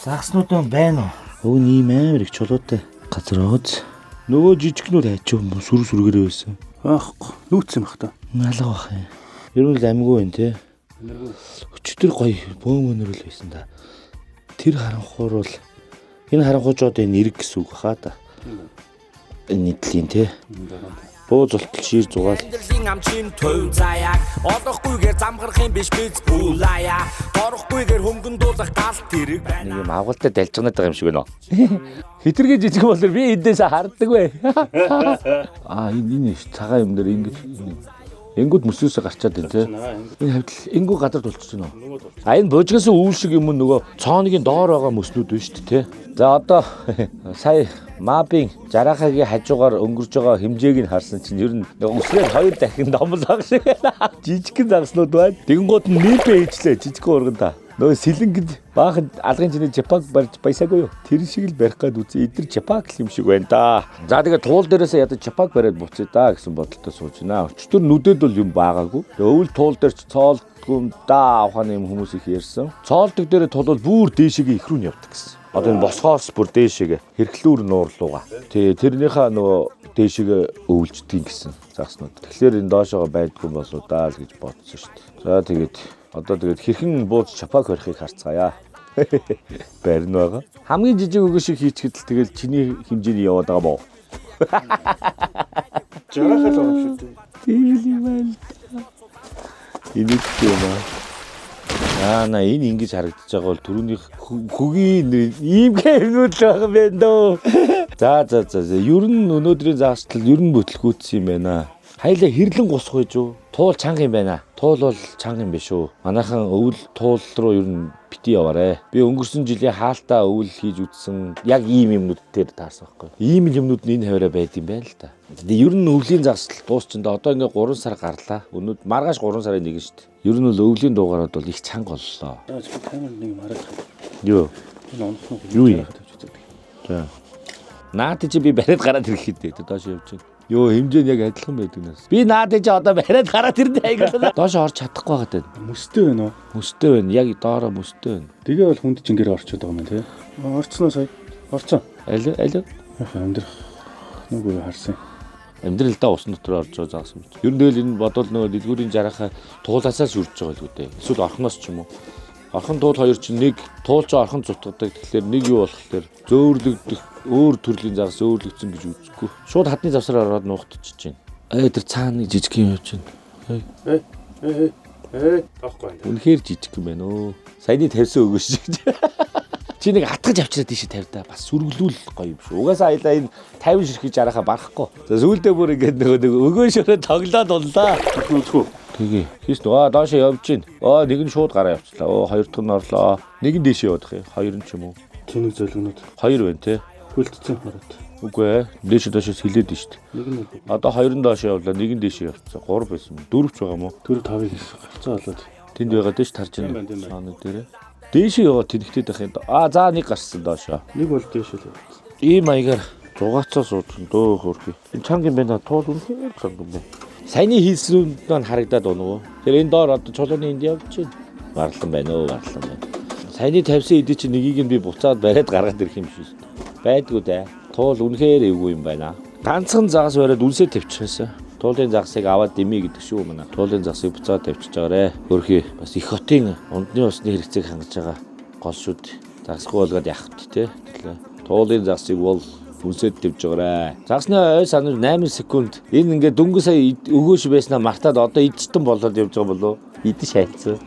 загснуудаа байна уу? Өө ийм амар их чулуутай газар ооз. Нөгөө жижигнүүд хайчаа сүр сүргэрээ байсан. Аахгүй. Нүүцсэн бах та. Налга бах юм. Ер нь л амгүй байна те. Өчигдөр гоё бөөмөнөр л байсан да. Тэр харанхуур бол энэ харанхуучууд энэ эрг гэсэн үг хаа та. Энэ нийтлийн те. Буу зултал шир зугаал. Амьдралын амчин төв заяаг олохгүйгээр замгарах юм биш биз бүлаяа. Борохгүйгээр хөнгөн дуулах гал тэрэг байна. Нэг юм агуултай далжганаад байгаа юм шиг байна. Хитрхи жижиг болор би эндээс харддаг бай. Энэ цагаан юм дээр ингэж энгүүд мөсөөсөө гарчаад байна те. Энэ хавьд энгүү гадар тулчихж байна. Энэ божгоос үүл шиг юм нөгөө цооныгийн доор байгаа мөснүүд байна шүү дээ те. За одоо сая Мабин жарахагийн хажуугаар өнгөрж байгаа хэмжээг нь харсан чинь ер нь өсрээд 2 дахин домлоо шиг жижигхэн загснууд байна. Тэгэнгүүт нь нийлбэ хийчлээ жижигхэн урганда. Нөгөө сэлэнгэд баахан алгын чиний чапаг барьж баясаагүй юу? Тэр шиг л барих гээд үзээ. Эдгээр чапаг юм шиг байна да. За тэгээ туул дээрээсээ ядаж чапаг бариад буцъя да гэсэн бодолтой сууж байна. Өчтөр нүдэд бол юм байгаагүй. Өвөл туул дээр ч цоолдгүй да авахны юм хүмүүс их ярьсан. Цоолдог дээрээ тулвал бүр дээшээгээ их рүү явдаг гэсэн. Одоо энэ босгоос бүр дээшээгээ хэрхлүүр нуурлууга. Тэрнийхээ нөгөө дээшээгээ өвлждөг гэсэн загснууд. Тэгэхээр энэ доошоо байдгүй болоо даа л гэж бодсон шүү дээ. За тэгээд одоо хэрхэн бууз чапаг барихыг харцгаая. Барин байгаа. Хамгийн жижиг өгөө шиг хийчихэд л тэгэл чиний хэмжээний яваад байгаа боо. Жарахал байгаа шүү дээ. Тийм юм байна. Энийг юм аа. На энэ ингэж харагдаж байгаа бол түрүүний хөгийн ийм гэмнүүд л байгаа юм дөө. За. Ер нь өнөөдрийн заагсдал ер нь бүтлгүүцсэн юм байна. Хайлаа хэрлэн гусах байж юу? Туул чанга юм байна. Туул бол чанга юм биш үү? Манайхан өвөл туул руу ер нь бити яваарэ. Би өнгөрсөн жилийн хаалтаа өвөл хийж үтсэн яг ийм юмнууд дээр таарсан байхгүй. Ийм юмнууд нь энэ хаваараа байд юм байна л да. Тэгээ ер нь өвлийн заагсдал дуусчиндаа одоо ингээ 3 сар гарлаа. Өнөөдөр маргааш 3 сарын 1 шүү дээ. Ер нь бол өвлийн дуугараад бол их чанга боллоо. Камер нэг юм хараад. Юу? Энэ онцлог Юу юм? За. Наад чи би бариад гараад ирэх хэдэ доош явж байна. Йоо хэмжээ нь яг адилхан байдаг нас. Би наад чи одоо бариад гараад ирнэ айгаа. Доош орж чадахгүй байгаа даа. Мөстэй байна уу? Мөстэй байна. Яг доороо мөстэй байна. Тэгээ бол хүнд жингээр орчод байгаа юм тий. Орцсноо сая. Орцсон. Аль Амьдрах нүгөө харсан. амьдралдаа усан дотор орж байгаа заасан мэт. Ер нь тэгэл энэ бодвол нөгөө дэлгүүрийн жарахаа туулаасаас үрж байгаа л үү дээ. Эсвэл орхоноос ч юм уу. Орхон туул хоёр чинь нэг туул ч орхон зутгадаг. Тэгэхээр нэг юу болохоор зөөврлөгдөх өөр төрлийн загас зөөврлөгдсөн гэж үзэхгүй. Шууд хадны завсраар ороод нуугдчихэж байна. Тэр цаана нэг жижиг юм явж байна. Таахгүй байна. Үнэхээр жижиг юм байна өө. Саяны тавьсан өгөөш шиг. Чи нэг атгаж авчираад тийшээ тавьдаа. Бас сүргэлүүл гоё юм шүү. Угаасаа аялаа энэ 50 ширхэж жарахаа барахгүй. За сүүлдээ бүр ингээд нэг өгөөшөөрөө тоглоод унлаа. Нүцгүү. Тэгээ. Хийс доош явж гин. Нэг нь шууд гараа явчлаа. Хоёр дахь нь орлоо. Нэг нь дээш явах юм. Хоёр нь ч юм уу. Тэнэг золгонууд. Хоёр байна те. Хөлтцэн хараад. Үгүй ээ. Дээш доошоос хилээд нь шүү дээ. Нэг нь Одоо хоёр нь доош явлаа. Нэг нь дээш явцсан. 3 байсан. 4 ч байгаа мó. 4-5-ыг гарцаа болоод. Тэнд байгаа дээш тарж байна. Сааны дээрээ. Дээш яваа тэнхтэй байх юм. За нэг гарсан доошоо. Нэг бол дээш л. Ийм маягаар зугаацаа суудсан дөө хөрхий. Энэ чанга юм байна. Туул үнэхээр чанга юм байна. Саяны хийсрүүнд маань харагдаад байна уу? Тэр энэ доор одоо чулууны энд явж байна. Барлан байна уу? Барлан байна. Саяны тавьсан эдий чи нэгийг нь би буцаад бариад гаргаад ирэх юм шиг шүү. Байдгүй дээ. Туул үнэхээр эвгүй юм байна. Ганцхан загас бариад үнсээ тавьчихсан. Туулын загсыг аваад дэмий гэдэг шүү манай. Туулын загсыг буцаад тавьчихж байгаарэ. Хөрхий бас их хотын ундны усны хэрэгцээг хангаж байгаа гол шүүд. Загсгүй болгоод явахт те. Туулын загсыг бол үнсээд тавьж байгаарэ. Загсны ой санаар 8 секунд. Энэ ингээд дөнгөж сая өгөөш байснаа мартаад одоо идчтэн болоод явж байгаа болов. Идэж шайлцсан.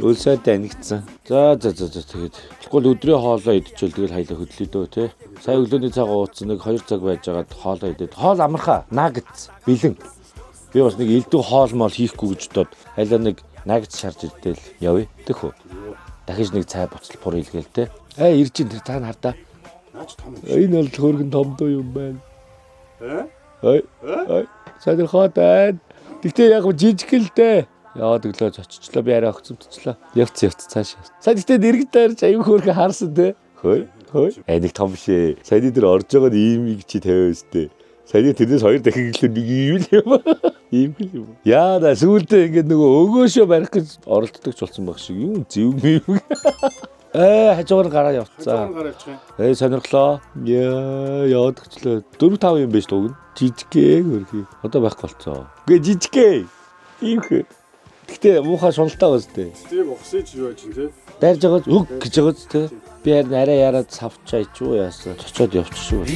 Үлсээд анигдсан. За тэгээд. Тэгвэл өдрийн хоолоо идчихвэл тэгэл хайлаа хөдлөе дөө те. Сая өглөөний цагаа ууцсан нэг 2 цаг байжгаад хоолоо идээд. Хоол амархаа. Нагц. Бэлэн. Би бас нэг элдв хоол мол хийхгүй гэж бодоод хайлаа нэг нагц шарж ирдэл явъя. Тэхүү. Дахиж нэг цай буцал пур илгээл те. Ирж ин тэр та нардаа. Энэ бол хөргөн том дуу юм байна. Ой. Садэрхот байна. Тэгтээ яг жижиг л дээ. Яваад өглөө зоччлоо би арай огцомтчлаа. Явц цаашаа. Сая тэгтээ дэрэгт таарч аюу хөөрхөн харсан те. Хөөе. Нэг том шээ. Саяны дээр орж байгаа ийм чи тавиа өстэй. Саяны тэрнээс 2 дахин гэлээ нэг ийм л юм. Ийм л юм. Яа да сүүлдээ ингээд нөгөө өгөөшөө барих гэж оролддог ч болсон баг шиг юм зэв юм. Хажуугаар гараа явцсан. Сонирхлоо. Яваад гчлээ. 4-5 юм биш дуг. Жижиггээ хөрхий. Одоо байхгүй болцоо. Гээ жижиггээ. Ийм хэ. Гэтэ муухай шуналтай бастэй. Стив ухсаж юу яаж тий? Дайрж байгаа хөг гэж байгаа ч тий. Би харин арай яраад савчаач юу яасан. Цочоод явчихшгүй.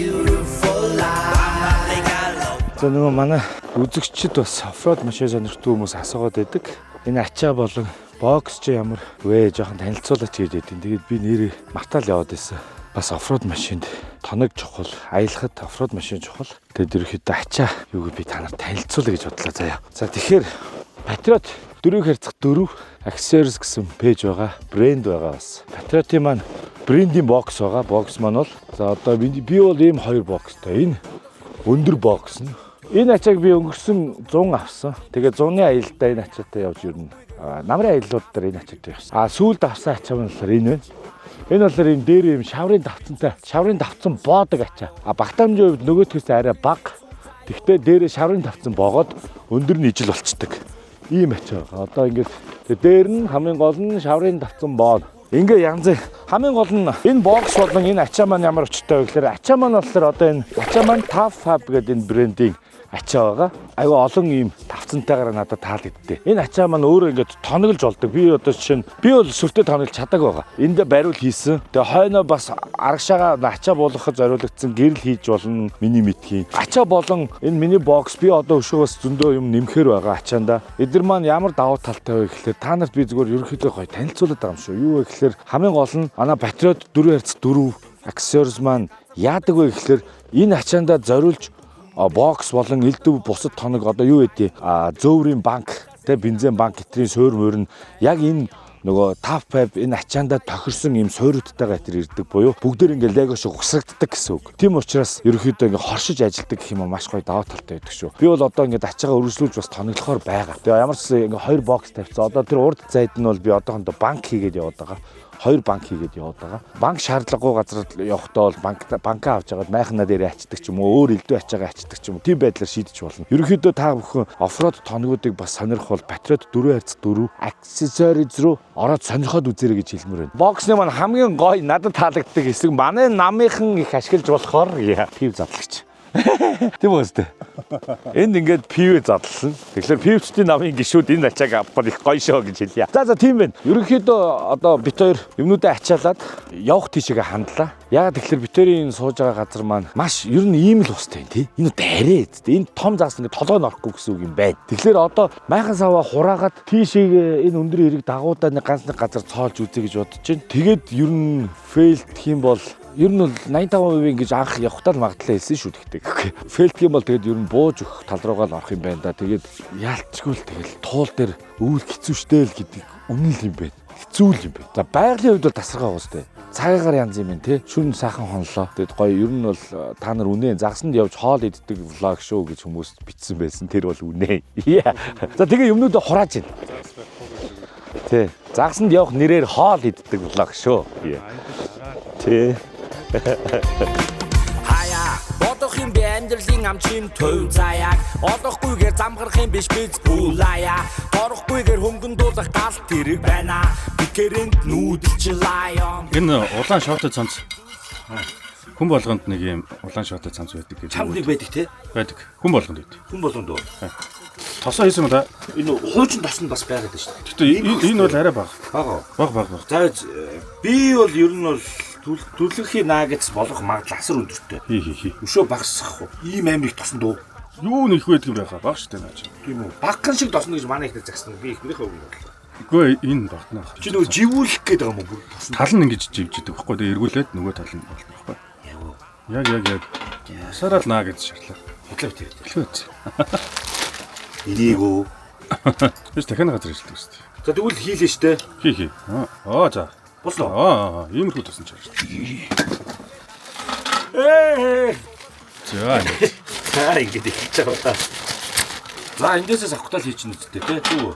За нөгөө манай үзэгчд бас оффроуд машин сонирхдаг хүмүүс асуугаад байдаг. Энэ ачаа болон бокс чи ямар вэ? Жохон танилцуулаач гэж байдیں۔ Тэгээд би нэрээ мартаал яваад байсан. Бас оффроуд машинд тоног чухал, аялахад оффроуд машин чухал. Тэгээд ерөөхдөө ачаа юуг би танаар танилцуулъя гэж бодлоо заяа. За тэгэхээр Patriot 4x4 accessories гэсэн пэйж байгаа, брэнд байгаа бас. Patriot-ийн маань брендийн бокс байгаа. Бокс маань бол за одоо би бол ийм 2 бокстой. Энэ өндөр бокс нь. Энэ ачааг би өнгөрсөн 100 авсан. Тэгээ 100-ны аялалдаа энэ ачаатай явж ирнэ. Намрын аяллууд дээр энэ ачаатай явсан. Сүүлд авсан ачаа маань болохоор энэ байна. Энэ бол энэ дээр юм шаврын давтантай. Шаврын давтсан боодог ачаа. Багтаамжийн хувьд нөгөөдгөөс арай бага. Тэгвэл дээрээ шаврын давтсан боогод өндөр нь ижил болцдог. Ийм ачаа. Одоо ингээд дээр нь хамгийн гол нь шаврын давтсан боод. Ингээ янз хамгийн гол нь энэ бокс болон энэ ачаа маань ямар очтой вэ гэхээр ачаа маань болохоор одоо энэ ачаа маань Tough Fab гэдэг энэ брендийн ачаа байгаа. Айгүй олон ийм тавцантайгаар надад таалагддээ. Энэ ачаа маань өөрөө ингээд тоноглож болдог. Би одоо жишээ нь би бол сүртэй тоноглож чадаагүй байгаа. Энд бариул хийсэн. Тэгээ хойноо бас арагшаага ачаа болгоход зориулагдсан гэрэл хийж болно. Миний мэдхийн. Ачаа болон энэ миний бокс би одоо өшөөгөөс зөндөө юм нэмэхэр байгаа ачаанда. Эдгээр маань ямар давуу талтай вэ гэхэлээ та нарт би зүгээр ерөнхийдөө гоё танилцуулаад байгаа юм шүү. Юу вэ гэхэлэр хамгийн гол нь манай Patriot 4x4 аксессуарс маань яадаг вэ гэхэлэр энэ ачаанда зориулж бокс болон элдв бусад тоног одоо юу гэдэг зөөврийн банк тэ бензин банк гэтрийн суурь мөрн яг энэ нөгөө тав пап энэ ачаанда тохирсон юм суурьудтайгаа тэр ирдэг буюу бүгдээр ингээ лего шиг ухсрагддаг гэсэн үг. Тийм учраас ерөөхдөө ингээ хоршиж ажилдаг гэх юм маш гоё даваа талтай байдаг шүү. Би бол одоо ингээ ачаагаа өргөжлүүлж бас тоноглохоор байгаа. Тэгээ ямар ч ингээ 2 бокс тавьсан. Одоо тэр урд зайд нь бол би одоохондоо банк хийгээд яваад байгаа. 2 банк хийгээд яваад байгаа. Банк шаардлагагүй газар явахдаа бол банкаа авч яагаад майхнаа дээрээ ачдаг ч юм уу, өөр элдв ачаагаа ачдаг ч юм уу. Тийм байдлаар шийдэж болно. Ерөнхийдөө та бүхэн оффроуд тоногуудыг бас сонирх бол Patriot 4x4 аксессуарз руу ороод сонирхоод үзээрэй гэж хэлмээр байна. Боксны маань хамгийн гоё надад таалагддаг хэсэг манай намынхан их ашиглаж болохоор пив задлагч. Тийм үстэй. Энд ингээд пив задлсан. Тэгэхээр пивчдийн намын гişүүд энэ ачааг авах их гоё шоо гэж хэлье. За тийм байна. Ерөнхийдөө одоо бит хоёр юмнуудаа ачаалаад явах тийшээгээ хандлаа. Яагаад тэгэхээр бит хоёрын сууж байгаа газар маань маш ер нь ийм л устай тий. Энэ дайрээ үстэй. Энэ том загас ингээд толгой норохгүй гэсэн үг юм байна. Тэгэхээр одоо майхан саваа хураагаад тийшээгээ энэ өндөр эрэг дагуудаа нэг ганц нэг газар цоолж үзье гэж бодож байна. Тэгээд ер нь фейл гэх юм бол ер нь бол 85% ингэж анх явахтаа л магадлал хэлсэн шүү дээ. Фейлдэх юм бол тэгээд ер нь бууж өгөх тал руугаа л орох юм байна да. Тэгээд яалтчгүй л тэгэл туул дээр өвөл хэцүү штэй л гэдэг үнэн л юм байна. Хэцүү л юм байна. За байгалийн хувьд бол тасархаа уустай. Цагаагаар янз юм байна те. Шүн сайхан хонлоо. Тэгээд гоё ер нь бол та нар үнэ загсанд явж хоол иддэг влог шүү гэж хүмүүс бичсэн байсан. Тэр бол үнэ. За тэгээ юмнуудаа хурааж байна. Тэ. Загсанд явах нэрээр хоол иддэг влог шүү. Тэ. Хаяа бодох юм би амьдралын амчин төв заяаг олохгүйгээр замгарах юм биш биз бүлаяа торохгүйгээр хөнгөн дуулах гал тэрэг байна бикэрэнд нүүдэлч лайон. Энэ улаан шортой цамц хүн болгонд нэг юм улаан шортой цамц байдаг гэж чамдыг байдаг те? Байдаг. Хүн болгонд байдаг. Хүн болгонд уу? Тосоо хийсэн юм да. Энэ хуучин тос нь бас байгаад байна шүү дээ. Гэтэ энэ бол арай бага. Бага. За би бол ер нь бол төлөвлөхийн наагц болох магадлал асар өндөртэй. Өшөө багасгах уу? Ийм амиг тосно дөө. Юу нэх байдаг юм байхаа баг шүү дээ наач. Тийм үү. Багхан шиг тосно гэж манай ихтэй загсна. Би ихнийхээ үг бодлоо. Үгүй энэ багтнаа. Чи нөгөө живүүлэх гээд байгаа юм уу? Тал нь ингэж живж идэг байхгүй. Тэгээ эргүүлээд нөгөө тал нь болно байхгүй. Яг. Сарал наа гэж шаарлаа. Хөтлөө. Энийг үү? Биш дахин газар ирсэн шүү дээ. За тэгвэл хийлээ штэ. Хий. За. Бослоо. Иймэрхүү тосон ч шүү дээ. За ингэж хийж байгаа. За эндээсээ авахтаа л хийчихнэ үстэй тий. Юу?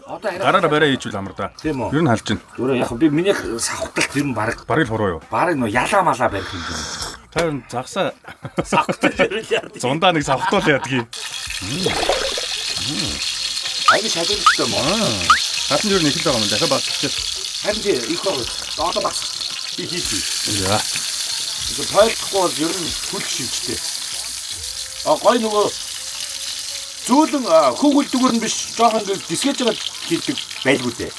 Одоо гараараа барай хийжүүл амар да. Тийм үү? Ер нь халж байна. Өөрөө яг би миний савхталт ер нь бараг л хуруу юу? Бараг нөө ялаа малаа барих юм байна. Та загсаа савхтал ярил. Зундаа нэг савхтуул яадаг юм. Айны шалгуулсан юм аа. Хатан ер нь их л байгаа юм дахиад багсчих. Харин тий их байгаа. Одоо багс. Би хийчихье. Яа. Ингээ тойлохгүй бол ер нь хүл шивчтэй. Гой нөгөө зөөлөн хүүхэлдүгөр нь биш жоохон дискэж байгаа хийдэг байлгүй дээ.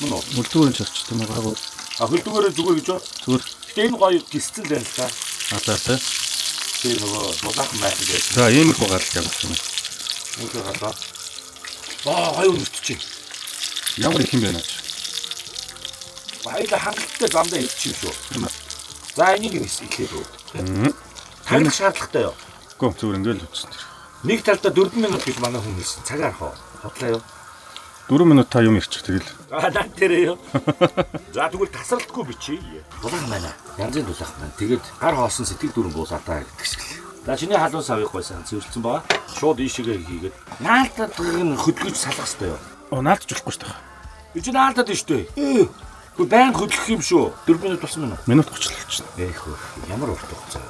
Мөн үү? Үлдүүрэн чарчтай нэг гоо. Хөлдүгээрээ зүгээр гэж байна. Зүгээр. Гэтэ энэ гоё гисцэл байна л та. За. Тэр нөгөө дулаахан байх гэж. За ийм их гарал явуулсан юм. Нэг гараа. Гоё өртөж. Ямар их юм бэ наач. Баялаа хангалттай замдаа иччих шүү. За энийг ихлээд үү. Танах шаардлагатай юу? Гөө зүгээр ингээл үтсэн тэр. Нэг талдаа 4 минут гэж манай хүн хэлсэн. Цагаар хоо. Хотлаа юу? 4 минут та юм ирчих тэгэл. Наад тэрээ юу? За тэгвэл тасралтгүй бичиж. Дулаан байна. Янзын дулаан байна. Тэгээд гар хоосон сэтгэл дүрэн буусаа та гэдэг шиг л. За чиний халуун савыг гойсан цэвэрлсэн байгаа. Шууд ийшээгээ хийгээд наалтад нь хөдөлгөж салах хэрэгтэй юу? Наалтж болохгүй шүү дээ. Би чи наалтад нь шүү дээ. Гү байн хөдлөх юм шүү. 4 минут болсон мөн үү? Минут 30 л болчихно. Хөө. Ямар урт хугацаа.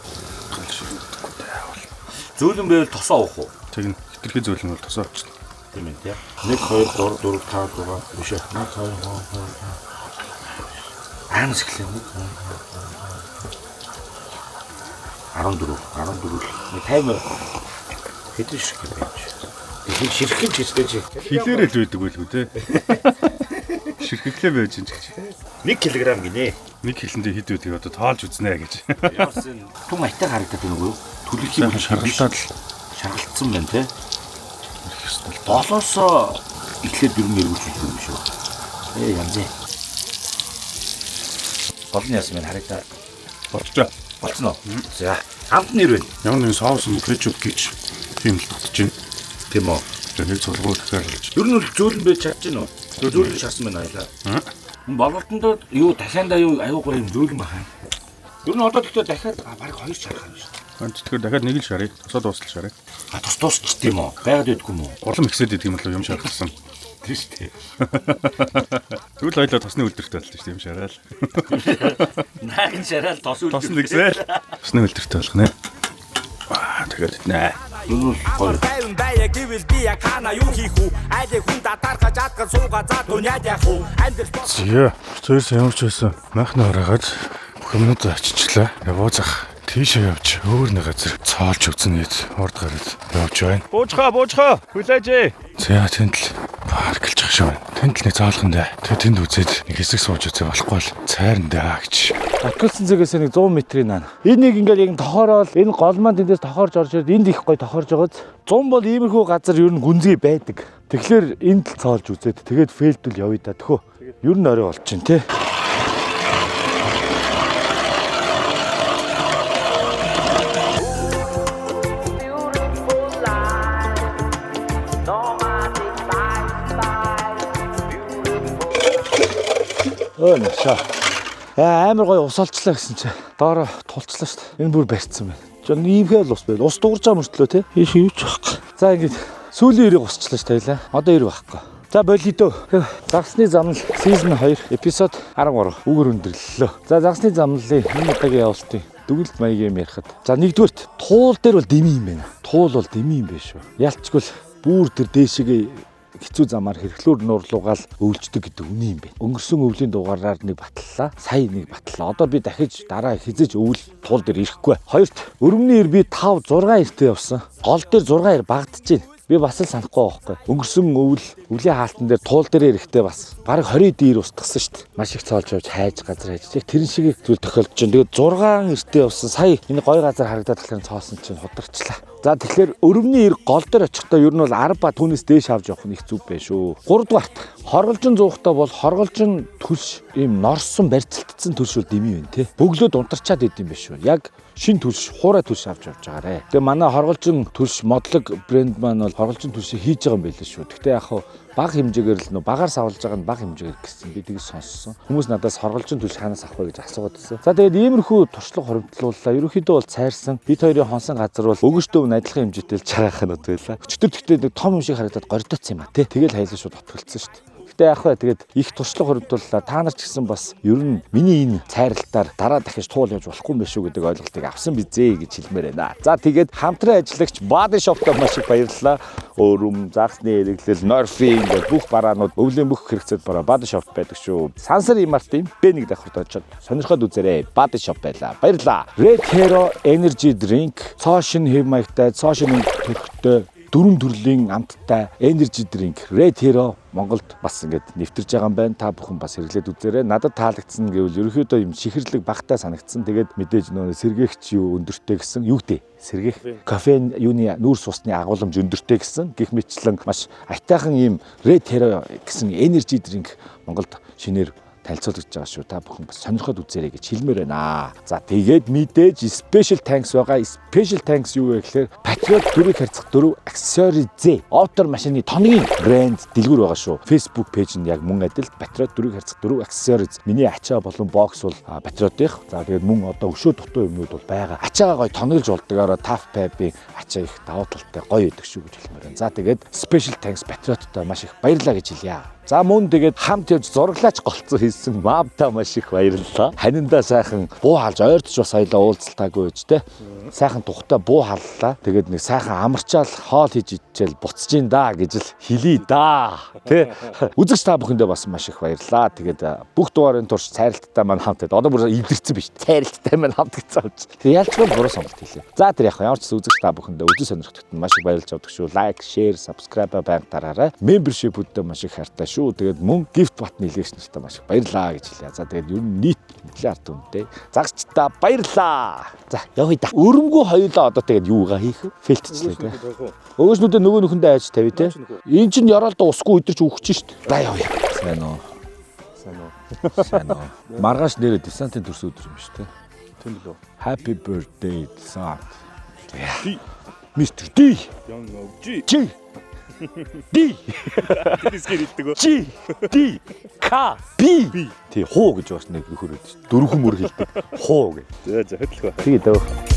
Зөөлөн байвал тосоо уух уу? Тэгнь. Хитрхи зөөлөн бол тосоо авчихна. Тийм ээ тий. 1 2 3 4 5 6 биш ээ. 1 2 Аанс эхлэв. 14 50 Хэдэн ширхэг юм бэ? Тэгэхээр ширхэг гэжтэй чи. Хилээрэл байдаг байлгүй те. Ширхэглээ байж чинь гэж. 1 кг гинэ. 1 килэндээ хэд үүдийг одоо тоолж үзнэ гэж. Яасан тун айтаа харагдаад байна уу? Төлөвлөхийн Шаргалтаад л шаргалтсан байна те. Болоосоо эхлээд ер нь эргүүлж юм шүү. Янз. Олон яасан минь харагдаа болчихоо. болцсон уу? За, хамт нэр байна. Ямар нэгэн соус кетчуп гэж тийм л дутж байна. Тийм үү? Тэгээ нэг цулгуу дахиарлж. Ер нь зөөлөн байж чадж байна уу? Зөөлөн шаасан байна айлаа. Бололтондоо юу дахиандаа юу аюу гоё юм зөөлөн бахаа. Ер нь одоо тэгтээ дахиад бараг 2 шарах юм шүү. Тэгэхээр дахиад нэг л шарыг, тусаад дуусал шарыг. Тус дуусчих тийм үү? Байгаад байдгүй юм уу? Улам ихсээд идэг юм л юм шаргалсан. Тийм шүү дээ. Тэгвэл ойлоо тосны үлдэртэй болчих тийм шараал. Наагийн шараал тос үлдээ. Тосны гисэл. Тосны үлдэртэй болох нэ. Тэгээд иднэ. Тайван байя гэвэл би я кана юу хийх үү? Айдэ хүн татархаж атгал сууга за дуниад яах үү? Зөө. Зөөс ямар ч байсан. Махны оройгоод хүмүүд очичлаа. Явуузах. Тийшээ явж өөр нэг газар цоолж үзнэ гэж урд гараад явж байна. Буужхаа. Хүлээжээ. За тэнд л парклж ах шүү. Тэнд л нэг заалхан дээ. Тэгээ тэнд үзээд нэг хэсэг сууж үзээ болохгүй л цайрандаа гэж. Батгалсан зэгээс нэг 100 метрийн наа. Энэ нэг ингээд яг тохоорол энэ гол маань тэндээс тохоорж орж ирээд энд их гоё тохоорж байгааз 100 бол иймэрхүү газар ер нь гүнзгий байдаг. Тэгэхээр энд л цоолж үзээд тэгээд фейлдүүл явъя да төхөө. Ер нь орой болж чинь тий. Нашаа. Амар гоё ус олчлаа гэсэн чи. Доороо тулцлаа шүү дээ. Энэ бүр барьцсан байна. Жон иймхээ л ус байл. Ус дуурж байгаа мөртлөө те. Ийш юу ч байхгүй. За ингэж сүүлийн өрийг усчлаа шүү дээ. Одоо ир байхгүй. За болидо. Загсны замнал season 2 эпизод 13 үгээр өндөрлөлөө. За загсны замналын энэ удаагийн явуултын дүгэлт маягийн юм ярихад. За нэгдүгürt туул дээр бол дэмий юм байна. Туул бол дэмий юм биш үү. Ялчгүй л бүр тэр дээшгээ хэцүү замаар хэрэглүүр нуурлуугаал өвлждөг гэдэг үний юм бэ. Өнгөрсөн өвлийн дугаараар нэг батллаа. Сая нэг батллаа. Одоо би дахиж дараа хизэж өвөл туул дээр ирэхгүй. Хоёрт өрөмний ир би 5 6 иртэй явсан. Гол дээр 6 ир багдчихээн. Би бас л санахгүй байхгүй. Өнгөрсөн өвлийн хаалтан дээр туул дээр ирэхдээ бас бараг 20 дээр устгасан шүү дээ. Маш их цоолж явж хайж газар хайж. Тэрэн шиг зүйл тохиолдож байна. Тэгээд 6 иртэй явсан. Сая энэ гоё газар харагдаад талаар цоосон чинь хударчлаа. За тэгэхээр өрөмний ир гол дээр очихдоо ер нь бол 10 ба түүнээс дээш авч явах нь их зүв байх шүү. 3 дугаарт хорголжин зуухтаа бол хорголжин төлш ийм норсон барьцалтцсан төлш бол дэмий байна те. Бөглөөд унтарчаад идэм биш шүү. Яг шин төлш, хуурай төлш авч явж байгаарэ. Тэгээ манай хорголжин төлш модлог брэнд маань бол хорголжин төлшийг хийж байгаа юм байл шүү. Гэхдээ яг хаа бага хэмжээгээр л нөө багаар савлж байгаа нь бага хэмжээгээр гэсэн би тэгж сонссон. Хүмүүс надаас хорголжин төлш хаанаас авах вэ гэж асуугаад байсан. За тэгээд иймэрхүү туршлага хоримтлууллаа. Ерөнхийдөө бол цайрсан. Бид хоёрын хонсон газар бол өгөжтөв адилхан хэмжээтэй л чараахан нот байлаа. Өчтөр тэгтээ нэг том юм шиг харагдаад гордоцсон юм а тий. Тэгэл хайлаа шууд отголцсон шүү дээ. Яг бай тэгээд их туршлага хоримтлууллаа. Та нар ч гэсэн бас ер нь миний энэ цайралтаар дараа дахиж туул явж болохгүй юм биш үү гэдэг ойлголтыг авсан бизээ гэж хэлмээр байна. За тэгээд хамтран ажиллагч Body Shop-д маш их баярлалаа. Өрөм, загсны хэрэглэл, Norfing бүх бараанууд өвлийн бүх хэрэгцээд бараа Body Shop байдаг шүү. Сансар имарт юм Б1 давхарт очоод сонирхоод үзээрэй. Body Shop байлаа. Баярлалаа. Red Hero Energy Drink, цоошин хэв маягтай, цоошин төрхтэй 4 төрлийн амттай energy drink Red Hero Монголд бас ингээд нэвтэрж байгаа юм байна. Та бүхэн бас хэрэглээд үзээрэй. Надад таалагдсан гэвэл ерөөхдөө юм чихэрлэг багтаа санагдсан. Тэгээд мэдээж нөө сэргээгч юу өндөртэй гэсэн юу гэдэг сэргээх кофеин юуны нүүрс усны агуулмж өндөртэй гэсэн гих мэтлэн маш айтайхан юм Red Hero гэсэн energy drink Монголд шинээр танилцуулж байгаа шүү. Та бүхэн бас сонирхоод үзээрэй гэж хэлмээр байна. За тэгээд мэдээж special thanks байгаа. Special thanks юу вэ гэхээр Patriot 4 харьцах 4 accessories outdoor машины тоногийн брэнд дэлгүүр байгаа шүү. Facebook пэйж нь яг мөн адил Patriot 4 харьцах 4 accessories. Миний ачаа болон бокс бол Patriot-ийнх. За тэгээд мөн одоо өшөө дутуу юмнууд бол байгаа. Ачаагаа гоё тоногж болдгоороо Tough Pep-ийн ачаа их давуу талтай гоё идэг шүү гэж хэлмээр байна. За тэгээд special thanks Patriot-тай маш их баярлалаа гэж хэлье. За мөн тэгээд хамт явж зураглаач голцсон хийсэн мамта маш их баярлалаа. Ханиндаа сайхан буу халж ойртож бас аялаа уулзалтаагүй гэж те. Сайхан тухтай буу халлаа. Тэгээд нэг сайхан амарчаал хоол хийж идчихэл буцаж ин да гэж л хэлий да. Тэ. Үзэгч та бүхэндээ бас маш их баярлалаа. Тэгээд бүх дугаарын турш цайралттай маань хамт байдаг. Одоо бүр илэрсэн биш. Цайралттай маань хамт гэсэн үг. Тэгээд ялчгүй буруу сонголт хийлээ. За тэр яг ямар ч үзэгч та бүхэндээ үзэн сонирхтогт маш их баярлж авдаг шүү. Лайк, шеэр, subscribe байнга дараарай. Membership-үүдтэй маш их хайртай шүү. Тэгээд мөн gift button илгээж нартай маш их баярлалаа гэж хэлье. За тэгээд ер нь нийт миллиард үнэтэй. Загчтаа баярлалаа. За явъя да. Өрөмгөө хоёулаа одоо тэгээд юугаа хийх вэ? Фэлтчлээ те. Өгөөснүүдээ нөгөө нөхөндөө айж тавь те. Энд чинь яралдаа усгүй өдөрч өгч шít. За явъя. Сайн уу. Сайн уу. Маргааш нэрээ десантын төрс өдөр юм шүү те. Тийм лөө. Happy birthday desant. Mr. D. Young G. G. D. Дискэр хэлдэг. G. D. K. B. Тий хуу гэж бас нэг хөрөөд шүү. Дөрвөн мөр хэлдэг. Хуу гэ. За хөдлөх ба. Тэгээ дөө.